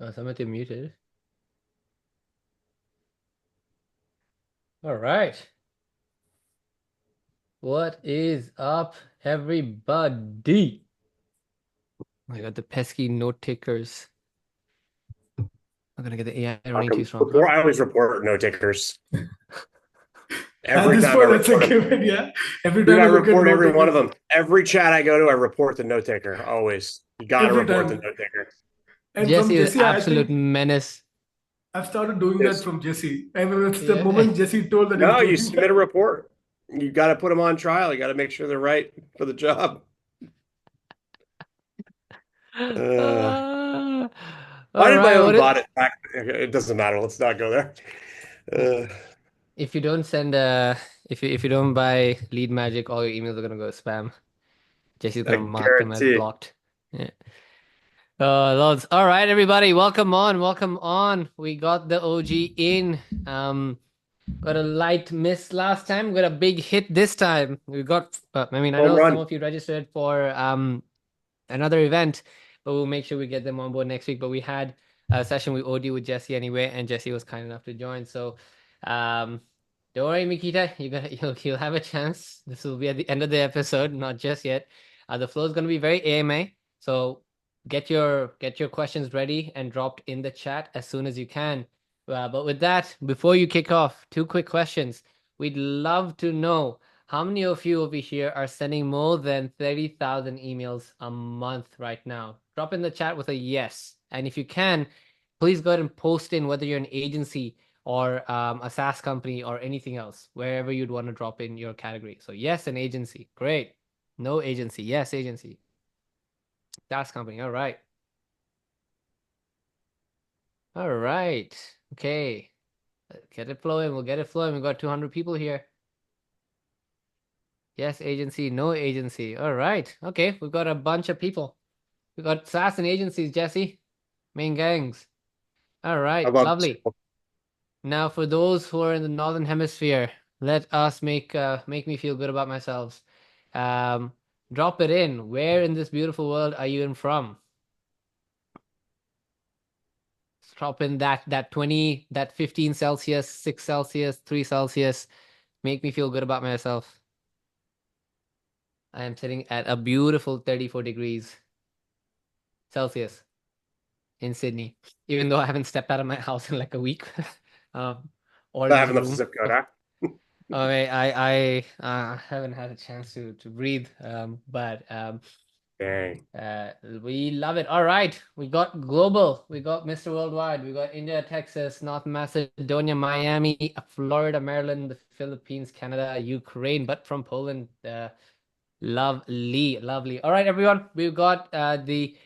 Oh, Summit, you're muted. All right. What is up, everybody? I got the pesky note takers. I'm gonna get the AI running too strong, huh? I always report no takers. At Every this time I point, that's a report them. given, yeah. Every Dude, time I I look at report note every one of takers, them. Every chat I go to, I report the note taker. Always. You got to every report the time. note taker. And from Jesse is Jesse, I absolute think menace. I've started doing that Yes. from Jesse. And it's the Yeah. moment Jesse told that he's No, you doing submit a that. report. You got to put them on trial. You got to make sure they're right for the job. Uh, Uh, I all did my right. own What it, bot attack. It doesn't matter. Let's not go there. Uh, if you don't send if you don't buy lead magic, all your emails are gonna go spam. Jesse's I gonna mark them as guarantee. blocked. Yeah. Loads. All right, everybody, welcome on, welcome on. We got the OG in. Got a light miss last time. Got a big hit this time. We got. I Home know some run. of you registered for another event, but we'll make sure we get them on board next week. But we had a session with OD with Jesse anyway, and Jesse was kind enough to join. So, um, don't worry, Mikita. You'll have a chance. This will be at the end of the episode, not just yet. The flow is going to be very AMA. So get your questions ready and dropped in the chat as soon as you can. But with that, before you kick off, two quick questions. We'd love to know how many of you over here are sending more than 30,000 emails a month right now? Drop in the chat with a yes. And if you can, please go ahead and post in whether you're an agency or a SaaS company or anything else, wherever you'd want to drop in your category. So yes, an agency. Great. No agency. Yes, agency. SaaS company. All right. All right. Okay. Get it flowing. We'll get it flowing. We've got 200 people here. Yes, agency. No agency. All right. Okay. We've got a bunch of people. We've got SaaS and agencies, Jesse. Main gangs. All How right. about Lovely. Now, for those who are in the Northern Hemisphere, let us make me feel good about myself. Um, Drop it in. Where in this beautiful world are you in from? Drop in that 20, that 15 Celsius, 6 Celsius, 3 Celsius. Make me feel good about myself. I am sitting at a beautiful 34 degrees Celsius in Sydney, even though I haven't stepped out of my house in like a week. um, or not this having enough room. zip code, huh? Okay, I haven't had a chance to breathe. But Dang. we love it. All right, we got global, we got Mr. Worldwide, we got India, Texas, North Macedonia, Miami, Florida, Maryland, the Philippines, Canada, Ukraine, but from Poland. Lovely, lovely. All right, everyone, we've got the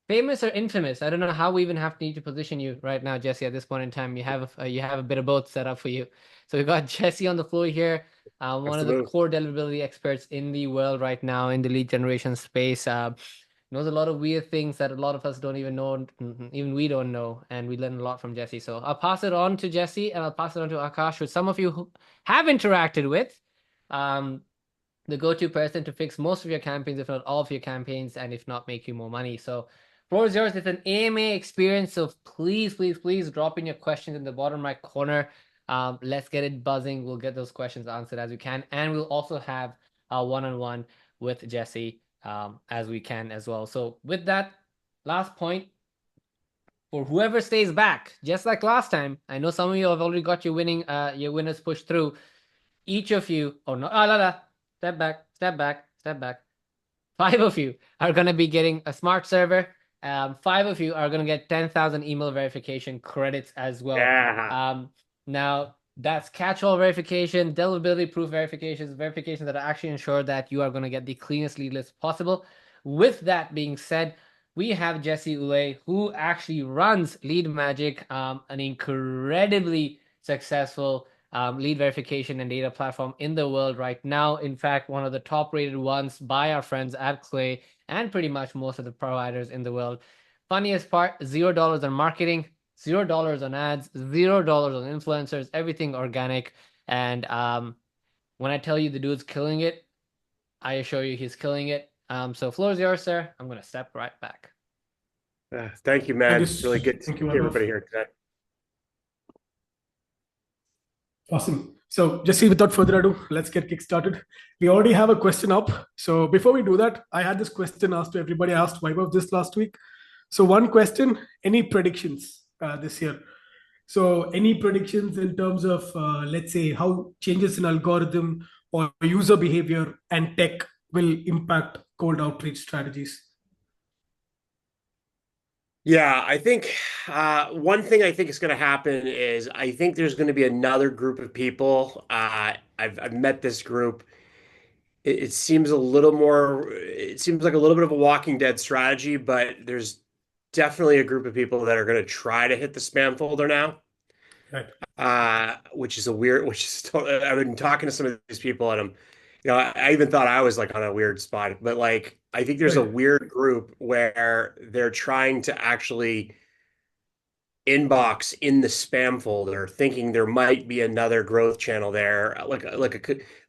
famous or infamous. I don't know how we even have to need to position you right now, Jesse. At this point in time, you have a bit of both set up for you. So we've got Jesse on the floor here, one That's of the the move. core deliverability experts in the world right now in the lead generation space. Knows a lot of weird things that a lot of us don't even know, even we don't know, and we learn a lot from Jesse. So I'll pass it on to Jesse, and I'll pass it on to Akash, who some of you who have interacted with. Um, the go-to person to fix most of your campaigns, if not all of your campaigns, and if not, make you more money. So floor is yours. It's an AMA experience, so please, please, please drop in your questions in the bottom right corner. Let's get it buzzing. We'll get those questions answered as we can, and we'll also have a one-on-one with Jesse as we can as well. So with that last point, for whoever stays back, just like last time, I know some of you have already got your winners pushed through. Each of you, oh no, ah, la, la, step back, step back, step back. Five of you are going to be getting a smart server. Five of you are going to get 10,000 email verification credits as well. Yeah. Now, that's catch-all verification, deliverability proof verifications, verifications that actually ensure that you are going to get the cleanest lead list possible. With that being said, we have Jesse Ouellette, who actually runs Lead Magic, an incredibly successful lead verification and data platform in the world right now. In fact, one of the top rated ones by our friends at Clay and pretty much most of the providers in the world. Funniest part, $0 on marketing, $0 on ads, $0 on influencers, everything organic. And when I tell you the dude's killing it, I assure you he's killing it. So floor is yours, sir. I'm gonna step right back. Thank you, Thank you. man. Really good to Thank you, see everybody Vaibhav. here today. Awesome. So, Jesse, without further ado, let's get kick-started. We already have a question up. So, before we do that, I had this question asked to everybody. I asked Vaibhav this last week. So, one question: any predictions this year? So, any predictions in terms of, let's say, how changes in algorithm or user behavior and tech will impact cold outreach strategies? Yeah, I think one thing I think is going to happen is I think there's going to be another group of people. I've met this group. It seems a little more. It seems like a little bit of a Walking Dead strategy, but there's definitely a group of people that are going to try to hit the spam folder now. Right. Which is a weird. I've been talking to some of these people, and I even thought I was like on a weird spot. But like, I think there's a Right. weird group where they're trying to actually inbox in the spam folder, thinking there might be another growth channel there.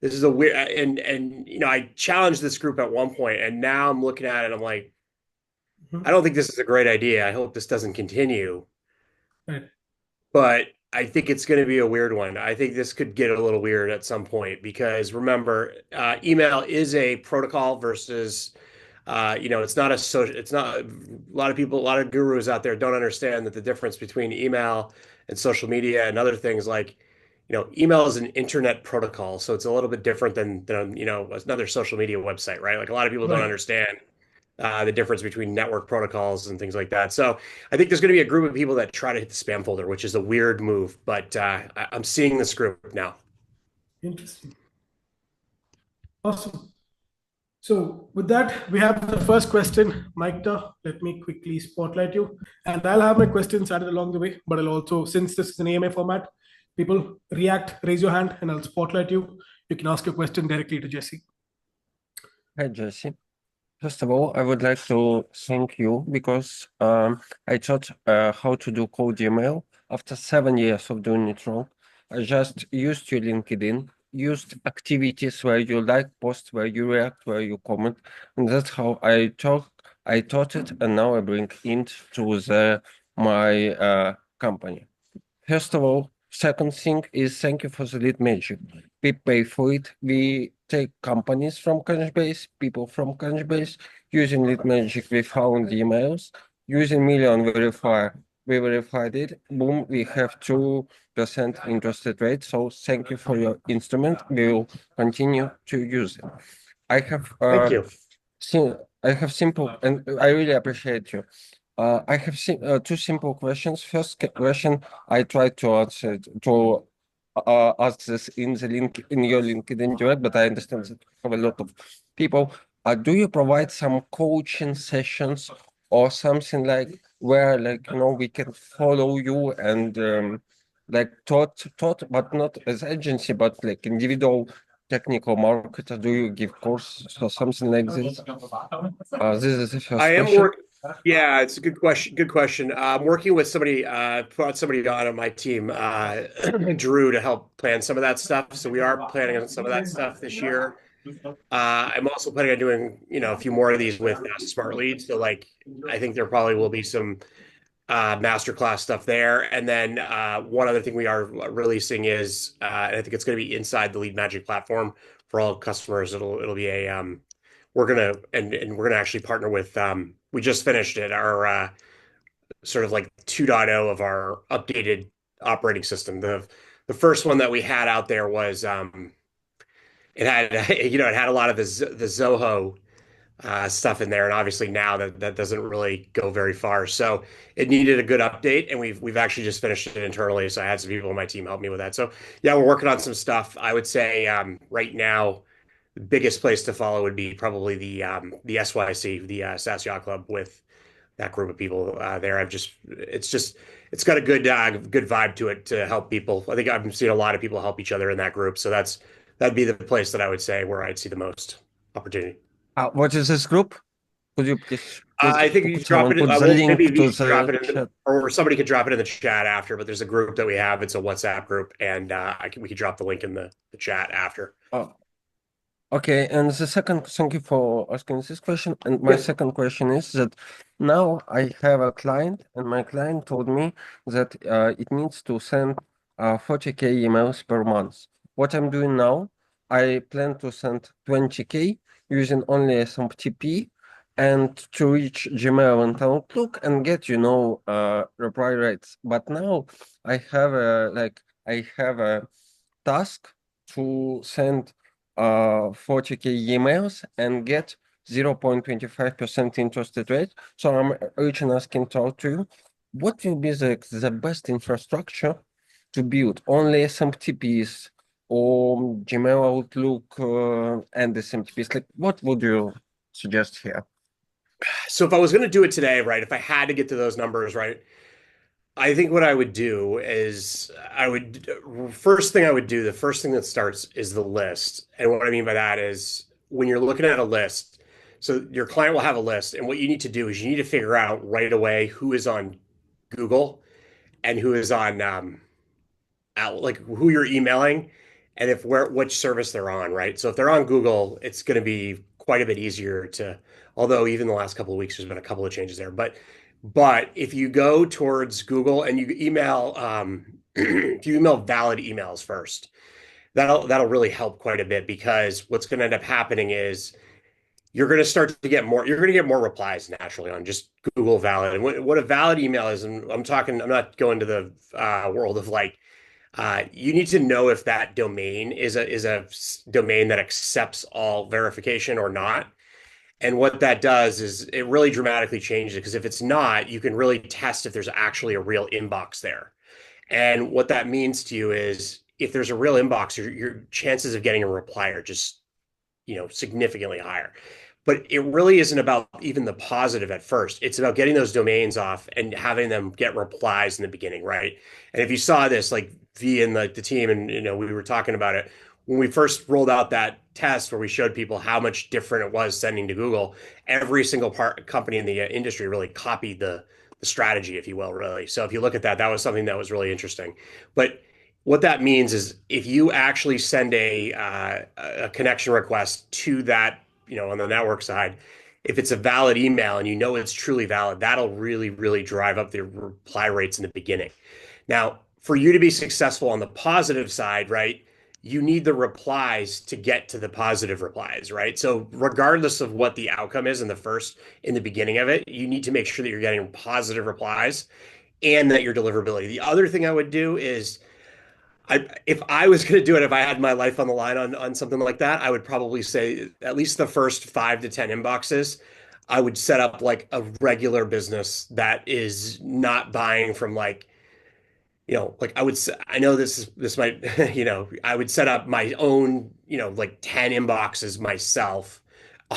This is a weird, and I challenged this group at one point, and now I'm looking at it, I'm like, I Mhm. don't think this is a great idea. I hope this doesn't continue, Right. but I think it's going to be a weird one. I think this could get a little weird at some point because remember, email is a protocol versus it's not a social, it's not a lot of people, a lot of gurus out there don't understand that the difference between email and social media and other things like, email is an internet protocol. So it's a little bit different than another social media website, right? Like a lot of people don't Right. understand the difference between network protocols and things like that. So I think there's going to be a group of people that try to hit the spam folder, which is a weird move, but I'm seeing this group now. Interesting. Awesome. So with that, we have the first question. Maikta, let me quickly spotlight you. And I'll have my questions added along the way, but I'll also, since this is an AMA format, people react, raise your hand, and I'll spotlight you. You can ask your question directly to Jesse. Hi, Jesse. First of all, I would like to thank you because I taught how to do cold email after 7 years of doing it wrong. I just used your LinkedIn, used activities where you like posts, where you react, where you comment, and that's how I taught it, and now I bring it to my company. First of all, second thing is thank you for the lead magic. We pay for it. We take companies from Crunchbase, people from Crunchbase. Using lead magic, we found emails. Using Million Verifier, we verified it. Boom, we have 2% interest rate. So thank you for your instrument. We will continue to use it. I have Thank you. I have simple, and I really appreciate you. I have two simple questions. First question, I tried to answer to ask this in the link in your LinkedIn direct, but I understand that you have a lot of people. Do you provide some coaching sessions or something like where we can follow you and like taught, but not as agency, but like individual technical marketer? Do you give courses or something like this? This is the I first am question. working. Yeah, it's a good question. Good question. I'm working with somebody, brought somebody on my team, Drew, to help plan some of that stuff. So we are planning on some of that stuff this year. I'm also planning on doing, a few more of these with Smartlead. So like, I think there probably will be some masterclass stuff there. And then one other thing we are releasing is, and I think it's going to be inside the Lead Magic platform for all customers. It'll be a we're gonna actually partner with we just finished it our sort of like 2.0 of our updated operating system. The first one that we had out there was it had it had a lot of the Zoho stuff in there, and obviously now that doesn't really go very far. So it needed a good update, and we've actually just finished it internally. So I had some people on my team help me with that. So yeah, we're working on some stuff. I would say right now the biggest place to follow would be probably the SYC, the SAS Yacht Club, with that group of people there. It's got a good vibe to it to help people. I think I've seen a lot of people help each other in that group. So that'd be the place that I would say where I'd see the most opportunity. What is this group? Could you please I think you drop someone it. put the Well, maybe link we to should drop the it in, chat? or somebody could drop it in the chat after. But there's a group that we have. It's a WhatsApp group, and we could drop the link in the chat after. Oh, Okay, and the second, thank you for asking this question. And my Yeah. second question is that now I have a client, and my client told me that it needs to send 40K emails per month. What I'm doing now, I plan to send 20K using only SMTP and to reach Gmail and Outlook and get, reply rates. But now I have a task to send 40K emails and get 0.25% interest rate. So I'm reaching asking to talk to you, what will be the best infrastructure to build? Only SMTPs or Gmail Outlook and SMTPs? Like, what would you suggest here? So if I was going to do it today, right, if I had to get to those numbers, right, I think what I would do is first thing I would do, the first thing that starts is the list. And what I mean by that is when you're looking at a list, so your client will have a list, and what you need to do is you need to figure out right away who is on Google and who is on like who you're emailing and if where which service they're on, right? So if they're on Google, it's going to be quite a bit easier to, although even the last couple of weeks there's been a couple of changes there. But if you go towards Google and you email if you email valid emails first, that'll really help quite a bit because what's going to end up happening is you're going to get more replies naturally on just Google valid. And what a valid email is, and I'm not going to the world of like you need to know if that domain is a domain that accepts all verification or not. And what that does is it really dramatically changes it because if it's not, you can really test if there's actually a real inbox there. And what that means to you is if there's a real inbox, your chances of getting a reply are just significantly higher. But it really isn't about even the positive at first. It's about getting those domains off and having them get replies in the beginning, right? And if you saw this, like V and the team, and we were talking about it when we first rolled out that test where we showed people how much different it was sending to Google. Every single company in the industry really copied the strategy, if you will, really. So if you look at that, that was something that was really interesting. But what that means is if you actually send a connection request to that, on the network side, if it's a valid email and it's truly valid, that'll really, really drive up the reply rates in the beginning. Now, for you to be successful on the positive side, right, you need the replies to get to the positive replies, right? So regardless of what the outcome is in the beginning of it, you need to make sure that you're getting positive replies and that your deliverability. The other thing I would do is if I was going to do it, if I had my life on the line on something like that, I would probably say at least the first 5 to 10 inboxes, I would set up like a regular business that is not buying from like, like I know this might, I would set up my own, like 10 inboxes myself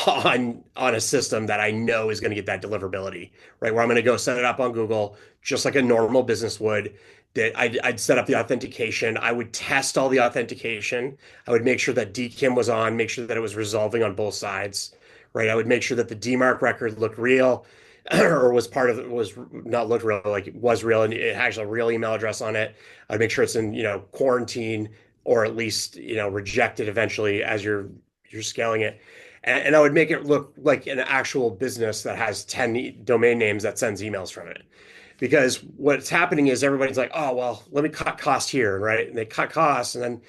on a system that I know is going to get that deliverability, right? Where I'm going to go set it up on Google, just like a normal business would. That I'd set up the authentication. I would test all the authentication. I would make sure that DKIM was on, make sure that it was resolving on both sides, right? I would make sure that the DMARC record looked real or was not looked real, like it was real and it has a real email address on it. I'd make sure it's in, quarantine or at least, rejected eventually as you're scaling it. And I would make it look like an actual business that has 10 domain names that sends emails from it. Because what's happening is everybody's like, oh, well, let me cut cost here, right? And they cut costs. And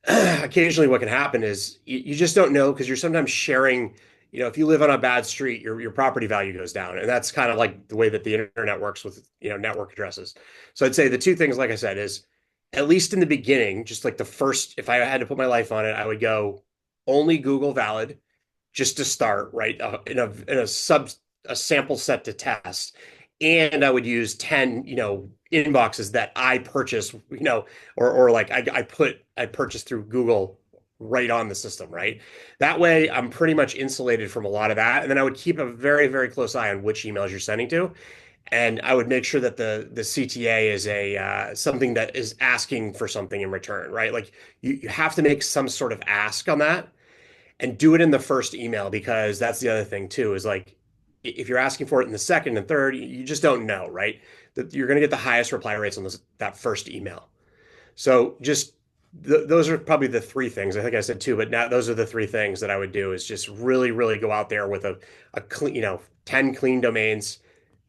then occasionally what can happen is you just don't know because you're sometimes sharing, if you live on a bad street, your property value goes down. And that's kind of like the way that the internet works with, network addresses. So I'd say the two things, like I said, is at least in the beginning, just like the first, if I had to put my life on it, I would go only Google Valid just to start, right? A sample set to test. And I would use 10, inboxes that I purchase, or like I purchased through Google right on the system, right? That way I'm pretty much insulated from a lot of that. And then I would keep a very, very close eye on which emails you're sending to. And I would make sure that the CTA is a something that is asking for something in return, right? Like you have to make some sort of ask on that and do it in the first email because that's the other thing too is like if you're asking for it in the second and third, you just don't know, right? That you're going to get the highest reply rates on that first email. So just those are probably the three things. I think I said two, but now those are the three things that I would do is just really, really go out there with a clean, 10 clean domains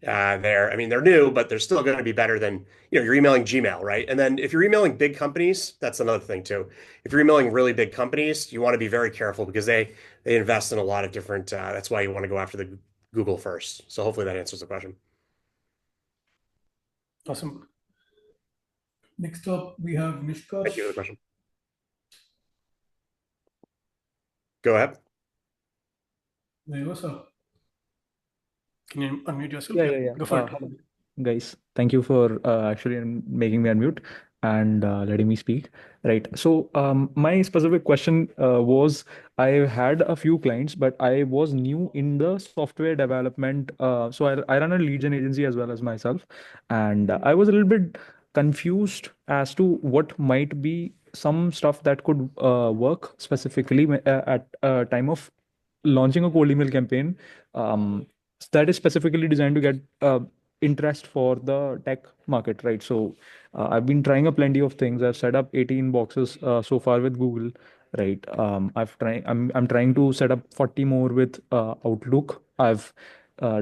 there. I mean, they're new, but they're still going to be better than, you're emailing Gmail, right? And then if you're emailing big companies, that's another thing too. If you're emailing really big companies, you want to be very careful because they invest in a lot of different, that's why you want to go after the Google first. So hopefully that answers the question. Awesome. Next up, we have Nishkash. Thank you for the question. Go ahead. There you go, sir. Can you unmute yourself? Yeah. Go for it. Hello, guys. Thank you for actually making me unmute and letting me speak. Right. So my specific question was I had a few clients, but I was new in the software development. So I run a lead gen agency as well as myself, and I was a little bit confused as to what might be some stuff that could work specifically at a time of launching a cold email campaign. That is specifically designed to get interest for the tech market, right? So I've been trying a plenty of things. I've set up 18 boxes so far with Google, right? I'm trying to set up 40 more with Outlook. I've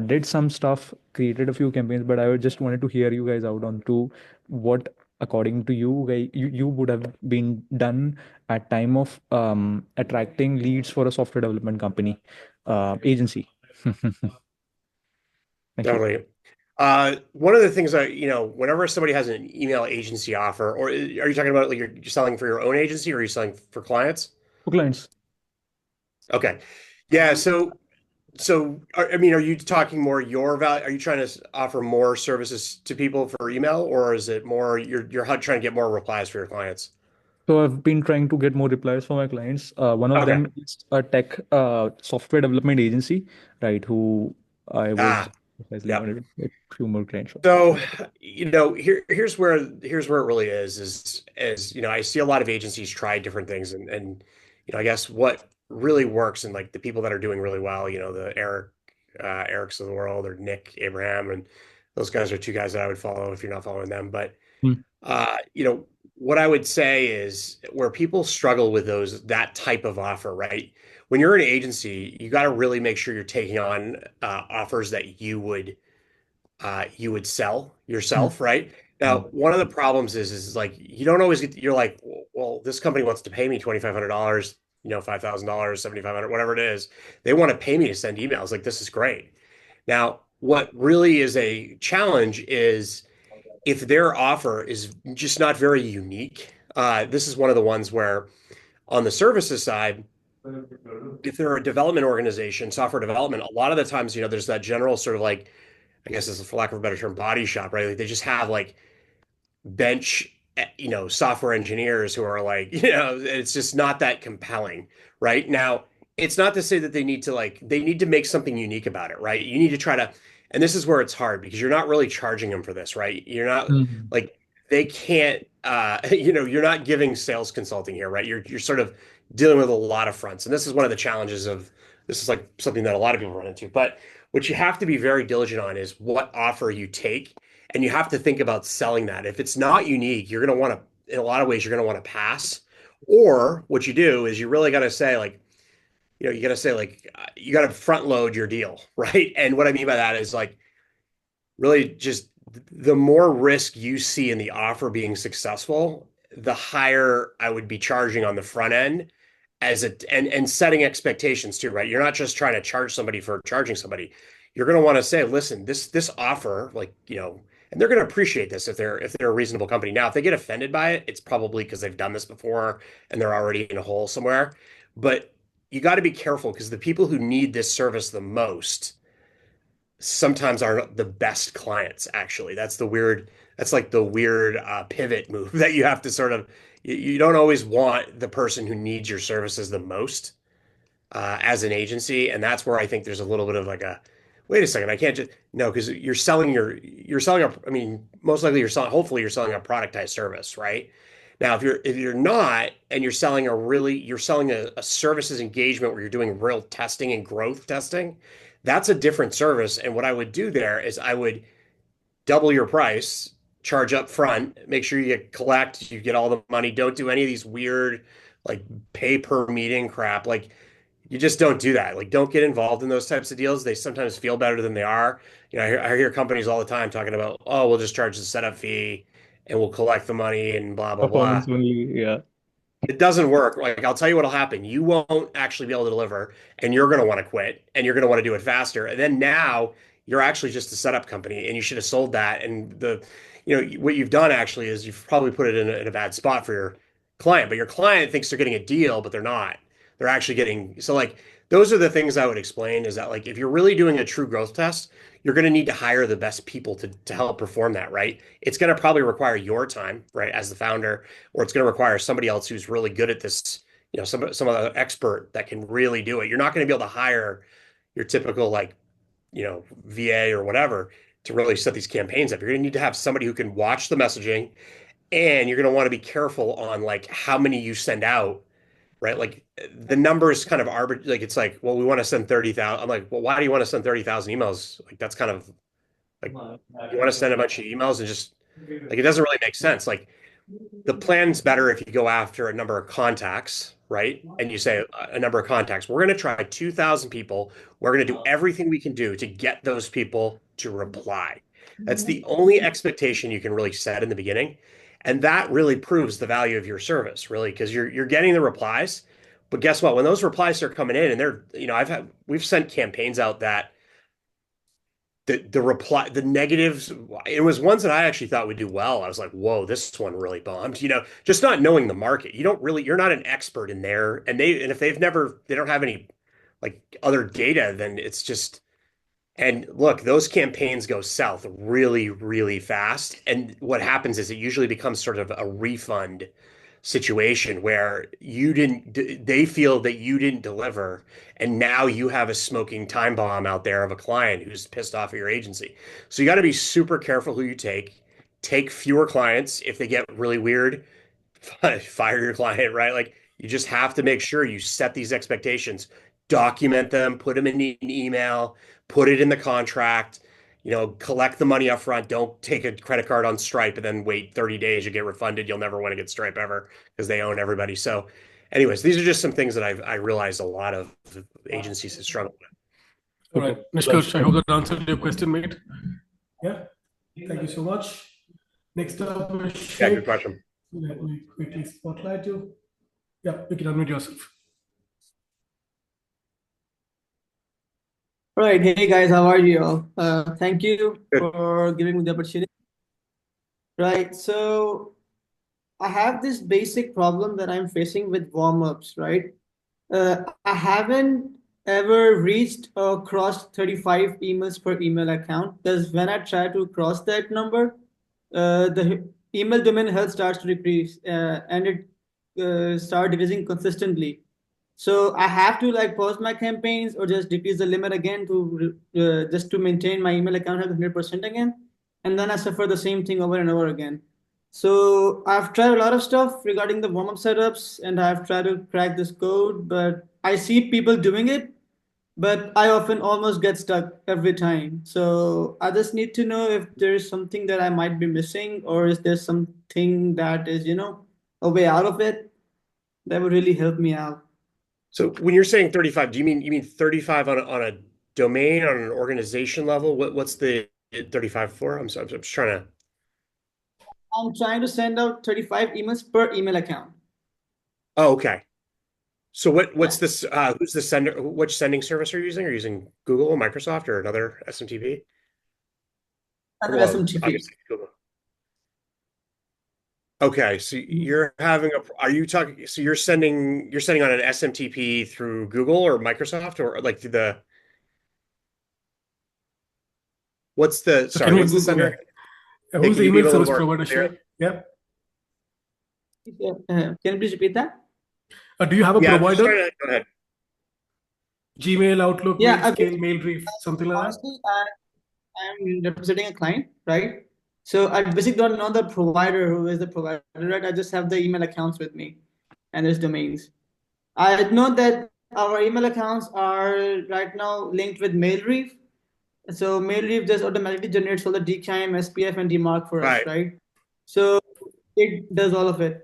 did some stuff, created a few campaigns, but I just wanted to hear you guys out on to what, according to you, you would have been done at time of attracting leads for a software development company agency. Thank you. Totally. One of the things whenever somebody has an email agency offer, or are you talking about like you're selling for your own agency or are you selling for clients? For clients. Okay. Yeah. I mean, are you talking more your value? Are you trying to offer more services to people for email, or is it more you're trying to get more replies for your clients? So I've been trying to get more replies for my clients. One of Okay. them is a tech software development agency, right? Who I was precisely Yeah. wanted to get a few more clients from. So, here's where it really is I see a lot of agencies try different things and I guess what really works and like the people that are doing really well, the Erics of the world or Nick Abraham, and those guys are two guys that I would follow if you're not following them. But Hmm. what I would say is where people struggle with that type of offer, right? When you're an agency, you got to really make sure you're taking on offers that you would sell Hmm. yourself, right? Now, one of the problems is like you don't always you're like, well, this company wants to pay me $2,500, $5,000, $7,500, whatever it is. They want to pay me to send emails. Like, this is great. Now, what really is a challenge is if their offer is just not very unique. This is one of the ones where on the services side, if they're a development organization, software development, a lot of the times, there's that general sort of like, I guess this is for lack of a better term, body shop, right? Like they just have like bench, software engineers who are like, it's just not that compelling, right? Now, it's not to say that they need to make something unique about it, right? You need to try to, and this is where it's hard because you're not really charging them for this, right? You're not Hmm. like they can't, you're not giving sales consulting here, right? You're sort of dealing with a lot of fronts, and this is one of the challenges of this is like something that a lot of people run into. But what you have to be very diligent on is what offer you take and you have to think about selling that. If it's not unique, you're going to want to, in a lot of ways, you're going to want to pass. Or what you do is you really got to say, like, you got to say, like, you got to front load your deal, right? And what I mean by that is, like, really just the more risk you see in the offer being successful, the higher I would be charging on the front end and setting expectations too, right? You're not just trying to charge somebody for charging somebody. You're going to want to say, listen, this offer, like, and they're going to appreciate this if they're a reasonable company. Now, if they get offended by it, it's probably because they've done this before and they're already in a hole somewhere. But you got to be careful because the people who need this service the most sometimes are the best clients, actually. That's like the weird pivot move that you have to sort of, you don't always want the person who needs your services the most as an agency. And that's where I think there's a little bit of like wait a second, I can't just, no, because I mean, most likely hopefully you're selling a productized service, right? Now, if you're not, and you're selling a services engagement where you're doing real testing and growth testing, that's a different service. And what I would do there is I would double your price, charge up front. Make sure you collect, you get all the money. Don't do any of these weird like pay per meeting crap. Like you just don't do that. Like don't get involved in those types of deals. They sometimes feel better than they are. You know, I hear companies all the time talking about, oh, we'll just charge the setup fee and we'll collect the money and blah blah blah. Performance only, yeah. It doesn't work. Like I'll tell you what'll happen. You won't actually be able to deliver, and you're going to want to quit, and you're going to want to do it faster. And then now you're actually just a setup company, and you should have sold that. And what you've done actually is you've probably put it in a bad spot for your client. But your client thinks they're getting a deal, but they're not. They're actually getting so like those are the things I would explain is that like if you're really doing a true growth test, you're going to need to hire the best people to help perform that, right? It's going to probably require your time, right, as the founder, or it's going to require somebody else who's really good at this, some other expert that can really do it. You're not going to be able to hire your typical like, VA or whatever to really set these campaigns up. You're going to need to have somebody who can watch the messaging, and you're going to want to be careful on like how many you send out, right? Like the number is kind of arbitrary. Like it's like, well, we want to send 30,000. I'm like, well, why do you want to send 30,000 emails? Like that's kind of like you want to send a bunch of emails and just like it doesn't really make sense. Like the plan's better if you go after a number of contacts, right? And you say a number of contacts. We're going to try 2,000 people. We're going to do everything we can do to get those people to reply. That's the only expectation you can really set in the beginning. And that really proves the value of your service, really, because you're getting the replies. But guess what? When those replies start coming in, and we've sent campaigns out that the negatives, it was ones that I actually thought would do well. I was like, whoa, this one really bombed. Just not knowing the market. You're not an expert in there. And if they don't have any like other data, then it's just, and look, those campaigns go south really, really fast. And what happens is it usually becomes sort of a refund situation where they feel that you didn't deliver, and now you have a smoking time bomb out there of a client who's pissed off at your agency. So you got to be super careful who you take. Take fewer clients. If they get really weird, fire your client, right? Like you just have to make sure you set these expectations, document them, put them in an email, put it in the contract, collect the money up front. Don't take a credit card on Stripe and then wait 30 days, you get refunded. You'll never want to get Stripe ever because they own everybody. So anyways, these are just some things that I realized a lot of agencies have struggled with. All right, Nishkosh, I hope that answered your question, mate. Yeah, thank you so much. Next up, Yeah, good question. Let me quickly spotlight you. Yeah, you can unmute yourself. Right. Hey guys, how are you all? Thank you Good. for giving me the opportunity. Right. So I have this basic problem that I'm facing with warm-ups, right? I haven't ever reached or crossed 35 emails per email account, because when I try to cross that number, the email domain health starts to decrease and it start decreasing consistently. So I have to like pause my campaigns or just decrease the limit again to just to maintain my email account at 100% again. And then I suffer the same thing over and over again. So I've tried a lot of stuff regarding the warm-up setups, and I've tried to crack this code, but I see people doing it, but I often almost get stuck every time. So I just need to know if there's something that I might be missing, or is there something that is, a way out of it that would really help me out. So when you're saying 35, do you mean 35 on a domain, on an organization level? What's the 35 for? I'm sorry, I'm just trying to. I'm trying to send out 35 emails per email account. Oh, okay. So what's this? Who's the sender? Which sending service are you using? Are you using Google, Microsoft, or another SMTP? Another Well, SMTP. obviously Google. Okay, so you're having are you talking, so you're sending on an SMTP through Google or Microsoft, or like what's the, So sorry, what's the sender? Who's Can the you be a email little service more provider, clear? Shay? Yeah. Can you please repeat that? Do you have a Yeah, I'm just provider? trying to, go ahead. Gmail, Outlook, Yeah, Mailscale, Mailreef, something like that? honestly, I'm representing a client, right? So I basically don't know the provider, who is the provider, right? I just have the email accounts with me and there's domains. I know that our email accounts are right now linked with Mailreef. So Mailreef just automatically generates all the DKIM, SPF, and DMARC for us, Right. right? So it does all of it.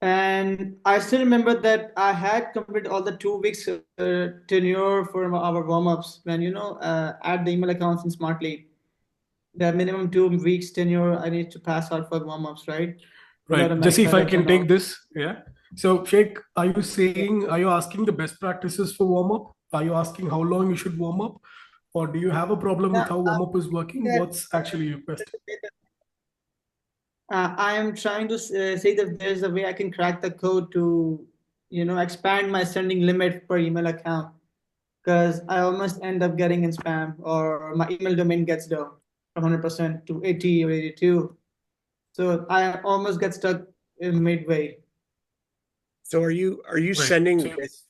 And I still remember that I had completed all the 2 weeks tenure for our warm-ups when, add the email accounts in Smartlead. The minimum 2 weeks tenure I need to pass out for warm-ups, right? Right. Jesse, if I can take this. Yeah. So Sheikh, are you asking the best practices for warm-up? Are you asking how long you should warm up? Or do you have a problem with Yeah, how warm-up is working? that- What's actually your question? I am trying to say that there's a way I can crack the code to, expand my sending limit per email account, because I almost end up getting in spam or my email domain gets down from 100% to 80 or 82. So I almost get stuck in midway. So are you Right. sending So with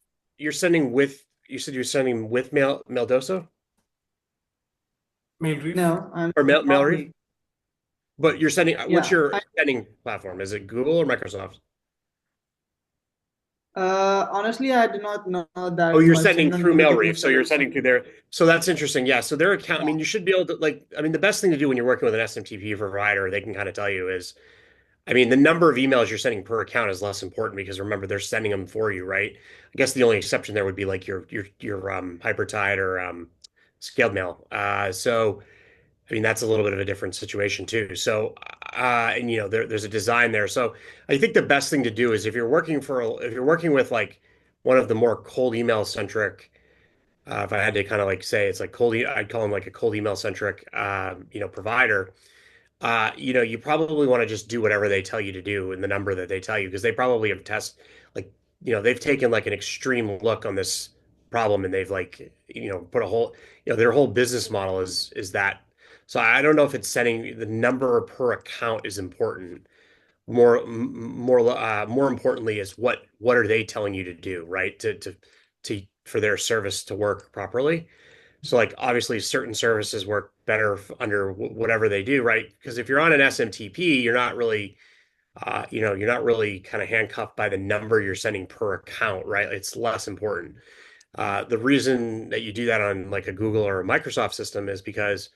you said you're sending with Meldoso Mailreef. No, I'm or Mailreef? Smartlead. But you're sending what's Yeah. your sending platform? Is it Google or Microsoft? Honestly, I do not know that Oh, you're much. I'm sending not through dedicated Mailreef, so you're sending through their. So that's interesting. Yeah. So their account. I mean, you should be able to the best thing to do when you're working with an SMTP provider, they can kind of tell you is, I mean, the number of emails you're sending per account is less important because remember they're sending them for you, right? I guess the only exception there would be like your hypertide or scaled mail. So I mean, that's a little bit of a different situation too. So, and there's a design there. So I think the best thing to do is if you're working with like one of the more cold email centric, if I had to kind of like say it's like I'd call them like a cold email centric, provider. You probably want to just do whatever they tell you to do in the number that they tell you because they probably have like, they've taken like an extreme look on this problem and they've like, put a whole, their whole business model is that. So I don't know if it's setting the number per account is important. More importantly is what are they telling you to do, right? For their service to work properly. So like obviously certain services work better under whatever they do, right? Because if you're on an SMTP, you're not really kind of handcuffed by the number you're sending per account, right? It's less important. The reason that you do that on like a Google or a Microsoft system is because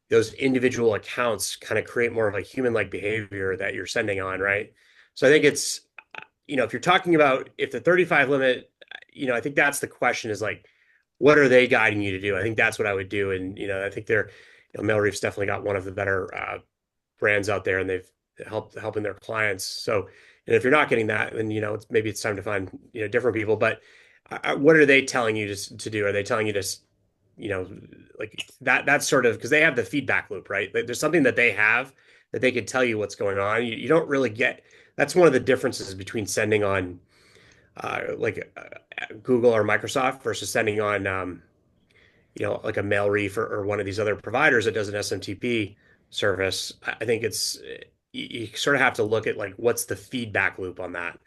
those individual accounts kind of create more of a human-like behavior that you're sending on, right? So I think it's, if you're talking about if the 35 limit, I think that's the question is like, what are they guiding you to do? I think that's what I would do. And, I think Mailreef's definitely got one of the better brands out there and they've helping their clients. So, and if you're not getting that, then, maybe it's time to find, different people. But what are they telling you to do? Are they telling you to, like that's sort of because they have the feedback loop, right? There's something that they have that they could tell you what's going on. You don't really get, that's one of the differences between sending on Google or Microsoft versus sending on, like a Mailreef or one of these other providers that does an SMTP service. I think you sort of have to look at like what's the feedback loop on that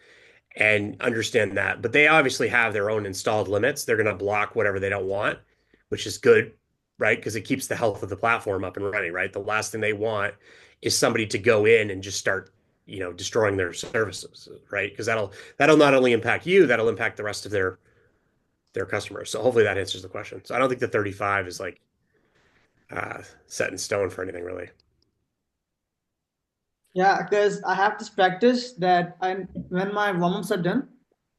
and understand that. But they obviously have their own installed limits. They're going to block whatever they don't want, which is good, right? Because it keeps the health of the platform up and running, right? The last thing they want is somebody to go in and just start, destroying their services, right? Because that'll not only impact you, that'll impact the rest of their customers. So hopefully that answers the question. So I don't think the 35 is like set in stone for anything really. Yeah, because I have this practice that when my warm-ups are done,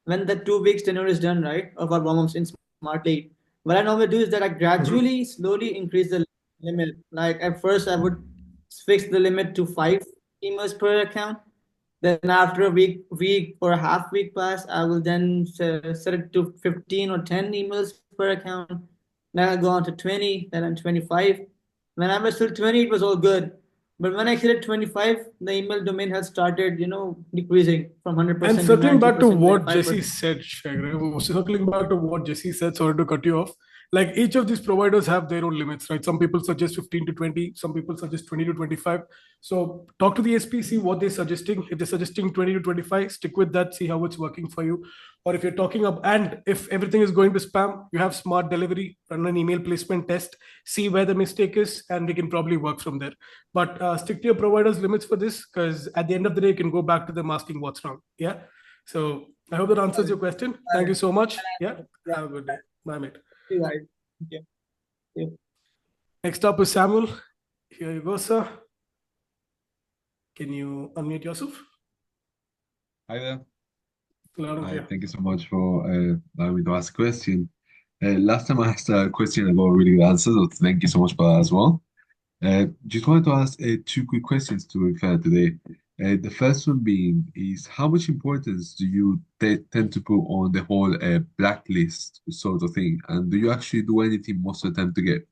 when the 2 weeks tenure is done, right, of our warm-ups in Smartlead, what I normally do is that I gradually, slowly increase the limit. Like at first, I would fix the limit to 5 emails per account. Then after a week or a half week pass, I will then set it to 15 or 10 emails per account. Then I'll go on to 20, then on 25. When I was still 20, it was all good. But when I hit 25, the email domain has started, decreasing from 100% And to circling back to 90%, what 25%. Jesse said, circling back to what Jesse said, sorry to cut you off. Like each of these providers have their own limits, right? Some people suggest 15 to 20, some people suggest 20 to 25. So talk to the SP, see what they're suggesting. If they're suggesting 20 to 25, stick with that, see how it's working for you. Or if you're talking up, and if everything is going to spam, you have smart delivery, run an email placement test, see where the mistake is, and we can probably work from there. But stick to your provider's limits for this, because at the end of the day, you can go back to them asking what's wrong. Yeah. So I hope that answers your question. Thank you so much. Yeah. Have a good day. Bye, mate. Right. Yeah. Yeah. Next up is Samuel. Here you go, sir. Can you unmute yourself? Hi there. Loud and Hi, clear. thank you so much for allowing me to ask a question. Last time I asked a question, I got a really good answer, so thank you so much for that as well. Just wanted to ask two quick questions to be fair today. The first one being is how much importance do you tend to put on the whole blacklist sort of thing, and do you actually do anything most of the time to get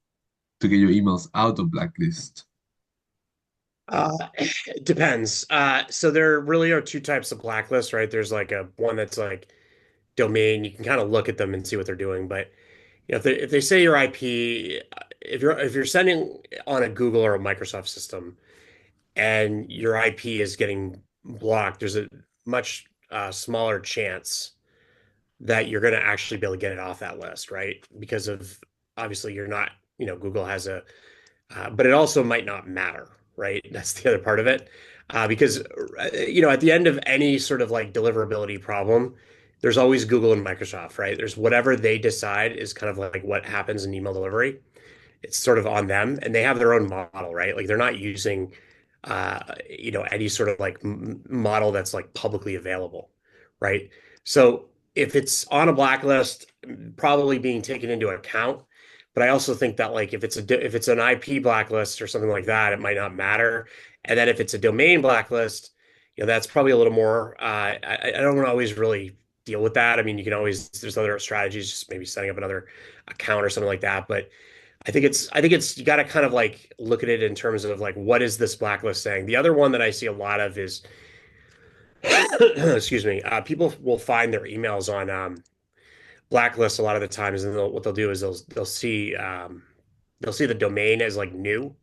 your emails out of blacklist? It depends. So there really are two types of blacklists, right? There's like a one that's like domain. You can kind of look at them and see what they're doing. But if they say your IP, if you're sending on a Google or a Microsoft system and your IP is getting blocked, there's a much smaller chance that you're going to actually be able to get it off that list, right? Because of obviously you're not, Google has a but it also might not matter, right? That's the other part of it. Because, at the end of any sort of like deliverability problem, there's always Google and Microsoft, right? There's whatever they decide is kind of like what happens in email delivery. It's sort of on them, and they have their own model, right? Like they're not using, any sort of like model that's like publicly available, right? So if it's on a blacklist, probably being taken into account. But I also think that like if it's an IP blacklist or something like that, it might not matter. And then if it's a domain blacklist, that's probably a little more. I don't always really deal with that. I mean, you can always there's other strategies, just maybe setting up another account or something like that. But I think it's you got to kind of like look at it in terms of like what is this blacklist saying. The other one that I see a lot of is excuse me, people will find their emails on blacklists a lot of the times, and what they'll do is they'll see the domain as like new,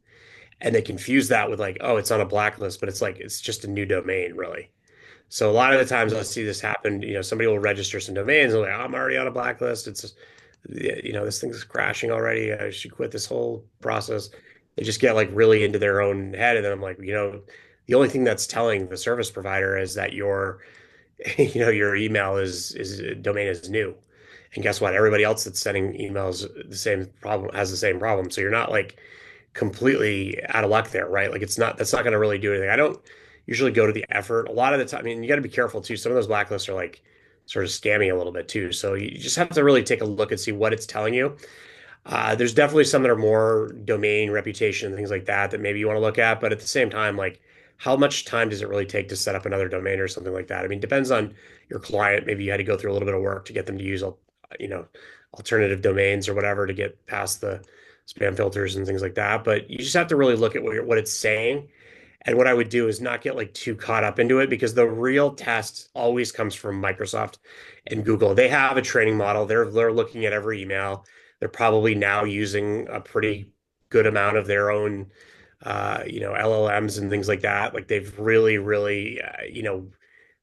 and they confuse that with like, oh, it's on a blacklist, but it's like it's just a new domain, really. So a lot of the times I see this happen. Somebody will register some domains and they're like, I'm already on a blacklist. This thing's crashing already. I should quit this whole process. They just get like really into their own head, and then I'm like, the only thing that's telling the service provider is that your email is domain is new. And guess what? Everybody else that's sending emails the same problem has the same problem. So you're not like completely out of luck there, right? Like that's not going to really do anything. I don't usually go to the effort. A lot of the time, I mean, you got to be careful too. Some of those blacklists are like sort of scammy a little bit too. So you just have to really take a look and see what it's telling you. There's definitely some that are more domain reputation and things like that maybe you want to look at. But at the same time, like how much time does it really take to set up another domain or something like that? I mean, depends on your client. Maybe you had to go through a little bit of work to get them to use, you know, alternative domains or whatever to get past the spam filters and things like that. But you just have to really look at what it's saying. And what I would do is not get like too caught up into it because the real test always comes from Microsoft and Google. They have a training model. They're looking at every email. They're probably now using a pretty good amount of their own, LLMs and things like that. Like they've really, really,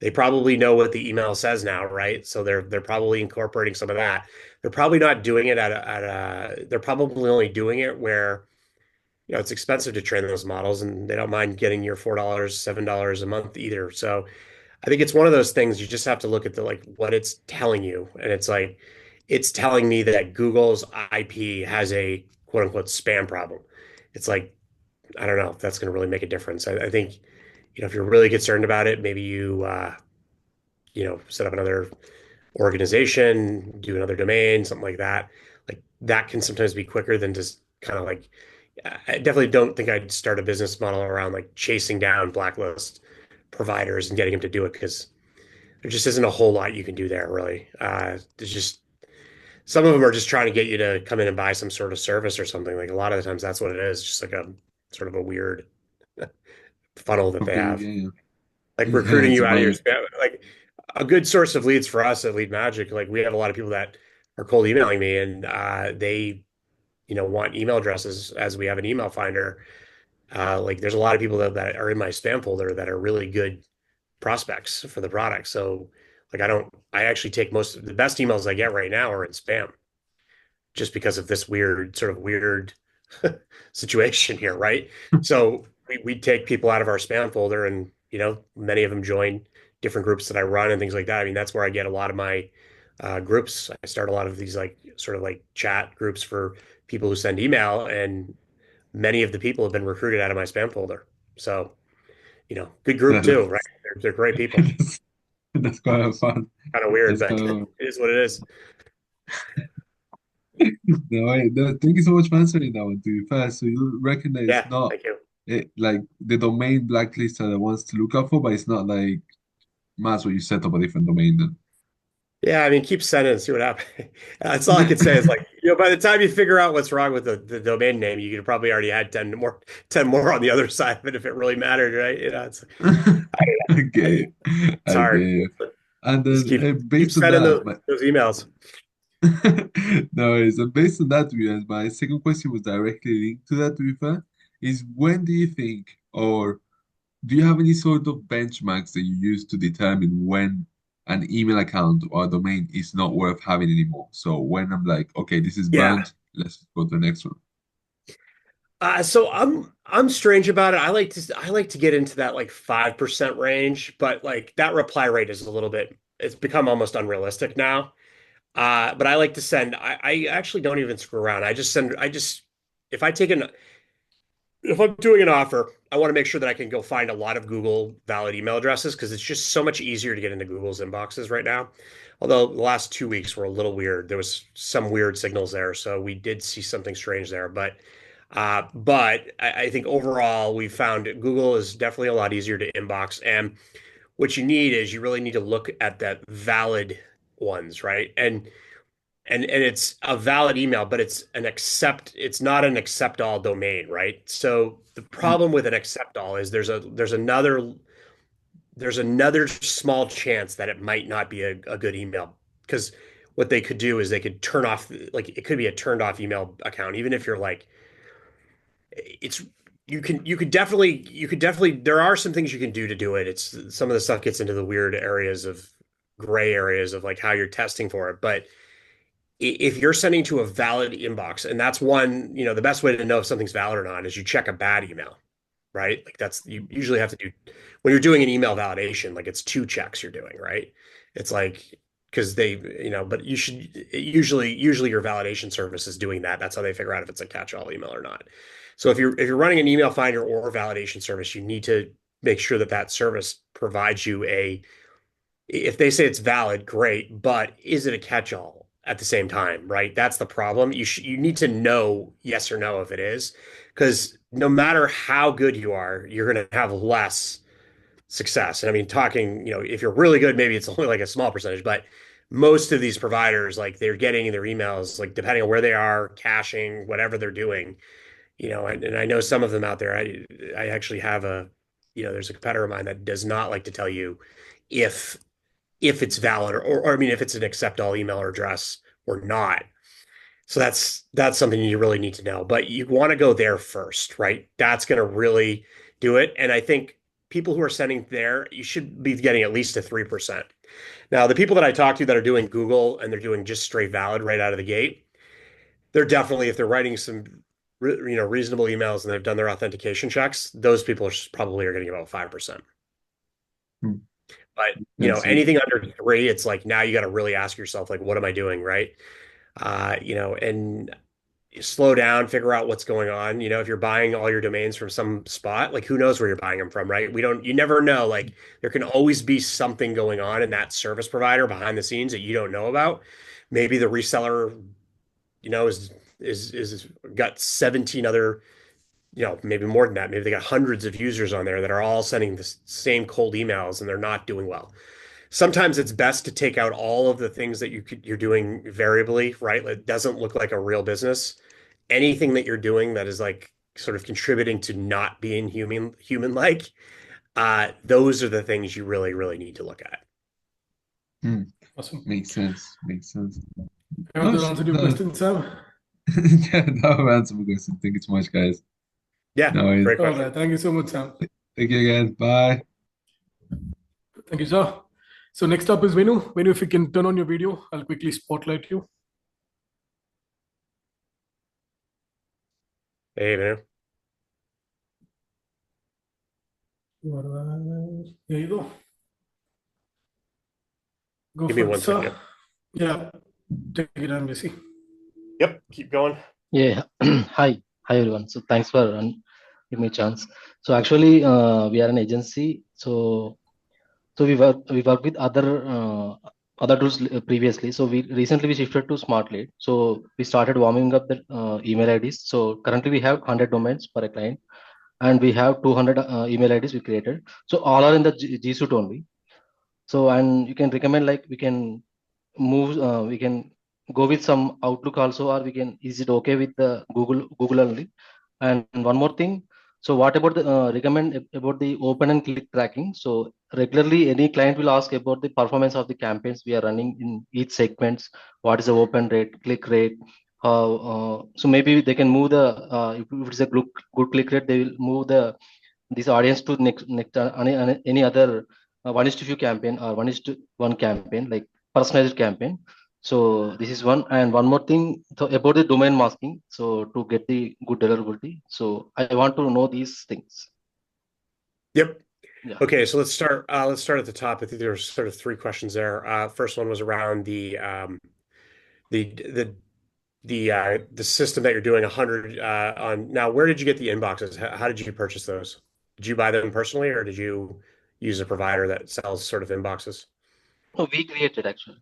they probably know what the email says now, right? So they're probably incorporating some of that. They're probably not doing it they're probably only doing it where it's expensive to train those models, and they don't mind getting your $4, $7 a month either. So I think it's one of those things you just have to look at the like what it's telling you, and it's like it's telling me that Google's IP has a quote unquote spam problem. It's like I don't know if that's going to really make a difference. I think if you're really concerned about it, maybe set up another organization, do another domain, something like that. Like that can sometimes be quicker than just kind of like I definitely don't think I'd start a business model around like chasing down blacklist providers and getting them to do it because there just isn't a whole lot you can do there, really. There's just some of them are just trying to get you to come in and buy some sort of service or something. Like a lot of the times, that's what it is, just like a sort of a weird funnel that they Okay, have, yeah, like yeah. recruiting It's you out of your about spam. Like a good source of leads for us at Lead Magic. Like we have a lot of people that are cold emailing me, and they want email addresses as we have an email finder. Like there's a lot of people that are in my spam folder that are really good prospects for the product. So like I actually take most of the best emails I get right now are in spam just because of this weird situation here, right? So we take people out of our spam folder and many of them join different groups that I run and things like that. I mean, that's where I get a lot of my groups. I start a lot of these like sort of like chat groups for people who send email, and many of the people have been recruited out of my spam folder. So, good group too, right? They're great people. That's quite fun. Kind of weird, That's but quite it is what it is. no, thank you so much for answering that one, to be fair. So you reckon that it's Yeah, not thank you. like the domain blacklist are the ones to look out for, but it's not like might as well you set up a different domain then. Yeah, I mean, keep sending and see what happens. That's all I could say is like, by the time you figure out what's wrong with the domain name, you could probably already had 10 more on the other side of it if it really mattered, right? I get you. It's I get hard. you. And Just then keep based on sending that, my those emails. no worries. And based on that, to be honest, my second question was directly linked to that, to be fair, is when do you think, or do you have any sort of benchmarks that you use to determine when an email account or a domain is not worth having anymore? So when I'm like, okay, this is Yeah. burned, let's go to the next one. So I'm strange about it. I like to get into that like 5% range, but like that reply rate is a little bit, it's become almost unrealistic now. But I like to send, I actually don't even screw around. If I take an if I'm doing an offer, I want to make sure that I can go find a lot of Google valid email addresses because it's just so much easier to get into Google's inboxes right now. Although the last 2 weeks were a little weird. There was some weird signals there, so we did see something strange there. But I think overall we found Google is definitely a lot easier to inbox. And what you need is you really need to look at that valid ones, right? And it's a valid email, but it's not an accept all domain, right? So the Mm, problem with an accept all is there's another small chance that it might not be a good email because what they could do is they could turn off, like it could be a turned off email account, even if you're like it's you could definitely there are some things you can do to do it. It's some of the stuff gets into the weird areas of gray areas of like how you're testing for it, but if you're sending to a valid inbox, and that's one, the best way to know if something's valid or not is you check a bad email, right? Like you usually have to do when you're doing an email validation, like it's two checks you're doing, right? It's like because but you should usually your validation service is doing that. That's how they figure out if it's a catch-all email or not. So if you're running an email finder or a validation service, you need to make sure that that service provides you if they say it's valid, great, but is it a catch-all at the same time, right? That's the problem. You need to know yes or no if it is, because no matter how good you are, you're going to have less success. And I mean, if you're really good, maybe it's only like a small percentage, but most of these providers, like they're getting their emails, like depending on where they are, caching, whatever they're doing, and I know some of them out there. I actually have there's a competitor of mine that does not like to tell you if it's valid or I mean, if it's an accept all email address or not. So that's something you really need to know. But you want to go there first, right? That's going to really do it. And I think people who are sending there, you should be getting at least a 3%. Now, the people that I talk to that are doing Google and they're doing just straight valid right out of the gate, they're definitely, if they're writing some reasonable emails and they've done their authentication checks, those people probably are getting about 5%. mm. But That's it. anything under 3, it's like now you got to really ask yourself, like, what am I doing, right? And slow down, figure out what's going on. If you're buying all your domains from some spot, like who knows where you're buying them from, right? You never know. Like there can always be something going on in that service provider behind the scenes that you don't know about. Maybe the reseller, is got 17 other, maybe more than that. Maybe they got hundreds of users on there that are all sending the same cold emails and they're not doing well. Sometimes it's best to take out all of the things that you're doing variably, right? It doesn't look like a real business. Anything that you're doing that is like sort of contributing to not being human-like, those are the things you really, really need to look at. Mm, Awesome. makes sense. Makes sense. I hope that Nice. answered your No, question, Sam. yeah, that will answer my question. Thank you so much, guys. Yeah, No worries. great All question. right. Thank you so much, Sam. Thank you again. Bye. Thank you, sir. So next up is Venu. Venu, if you can turn on your video, I'll quickly spotlight you. Hey, man. There you go. Go Give me for it, one sir. second. Yeah. Take it on, Jesse. Yep, keep going. Yeah, hi. Hi everyone. So thanks for giving me a chance. So actually, we are an agency. So we work with other tools previously. So we recently shifted to Smartlead. So we started warming up the email IDs. So currently we have 100 domains for a client, and we have 200 email IDs we created. So all are in the G Suite only. So and you can recommend, like, we can go with some Outlook also, or we can, is it okay with the Google only? And one more thing, so what about the recommend about the open and click tracking? So regularly any client will ask about the performance of the campaigns we are running in each segments. What is the open rate, click rate? So maybe they can move the if it's a good click rate, they will move the this audience to next any other one is to few campaign, or one is to one campaign, like personalized campaign. So this is one. And one more thing, so about the domain masking, so to get the good deliverability, so I want to know these things. Yep. Yeah. Okay, so let's start. Let's start at the top. I think there's sort of three questions there. First one was around the the the system that you're doing 100 on. Now, where did you get the inboxes? How did you purchase those? Did you buy them personally, or did you use a provider that sells sort of inboxes? No, we created actually.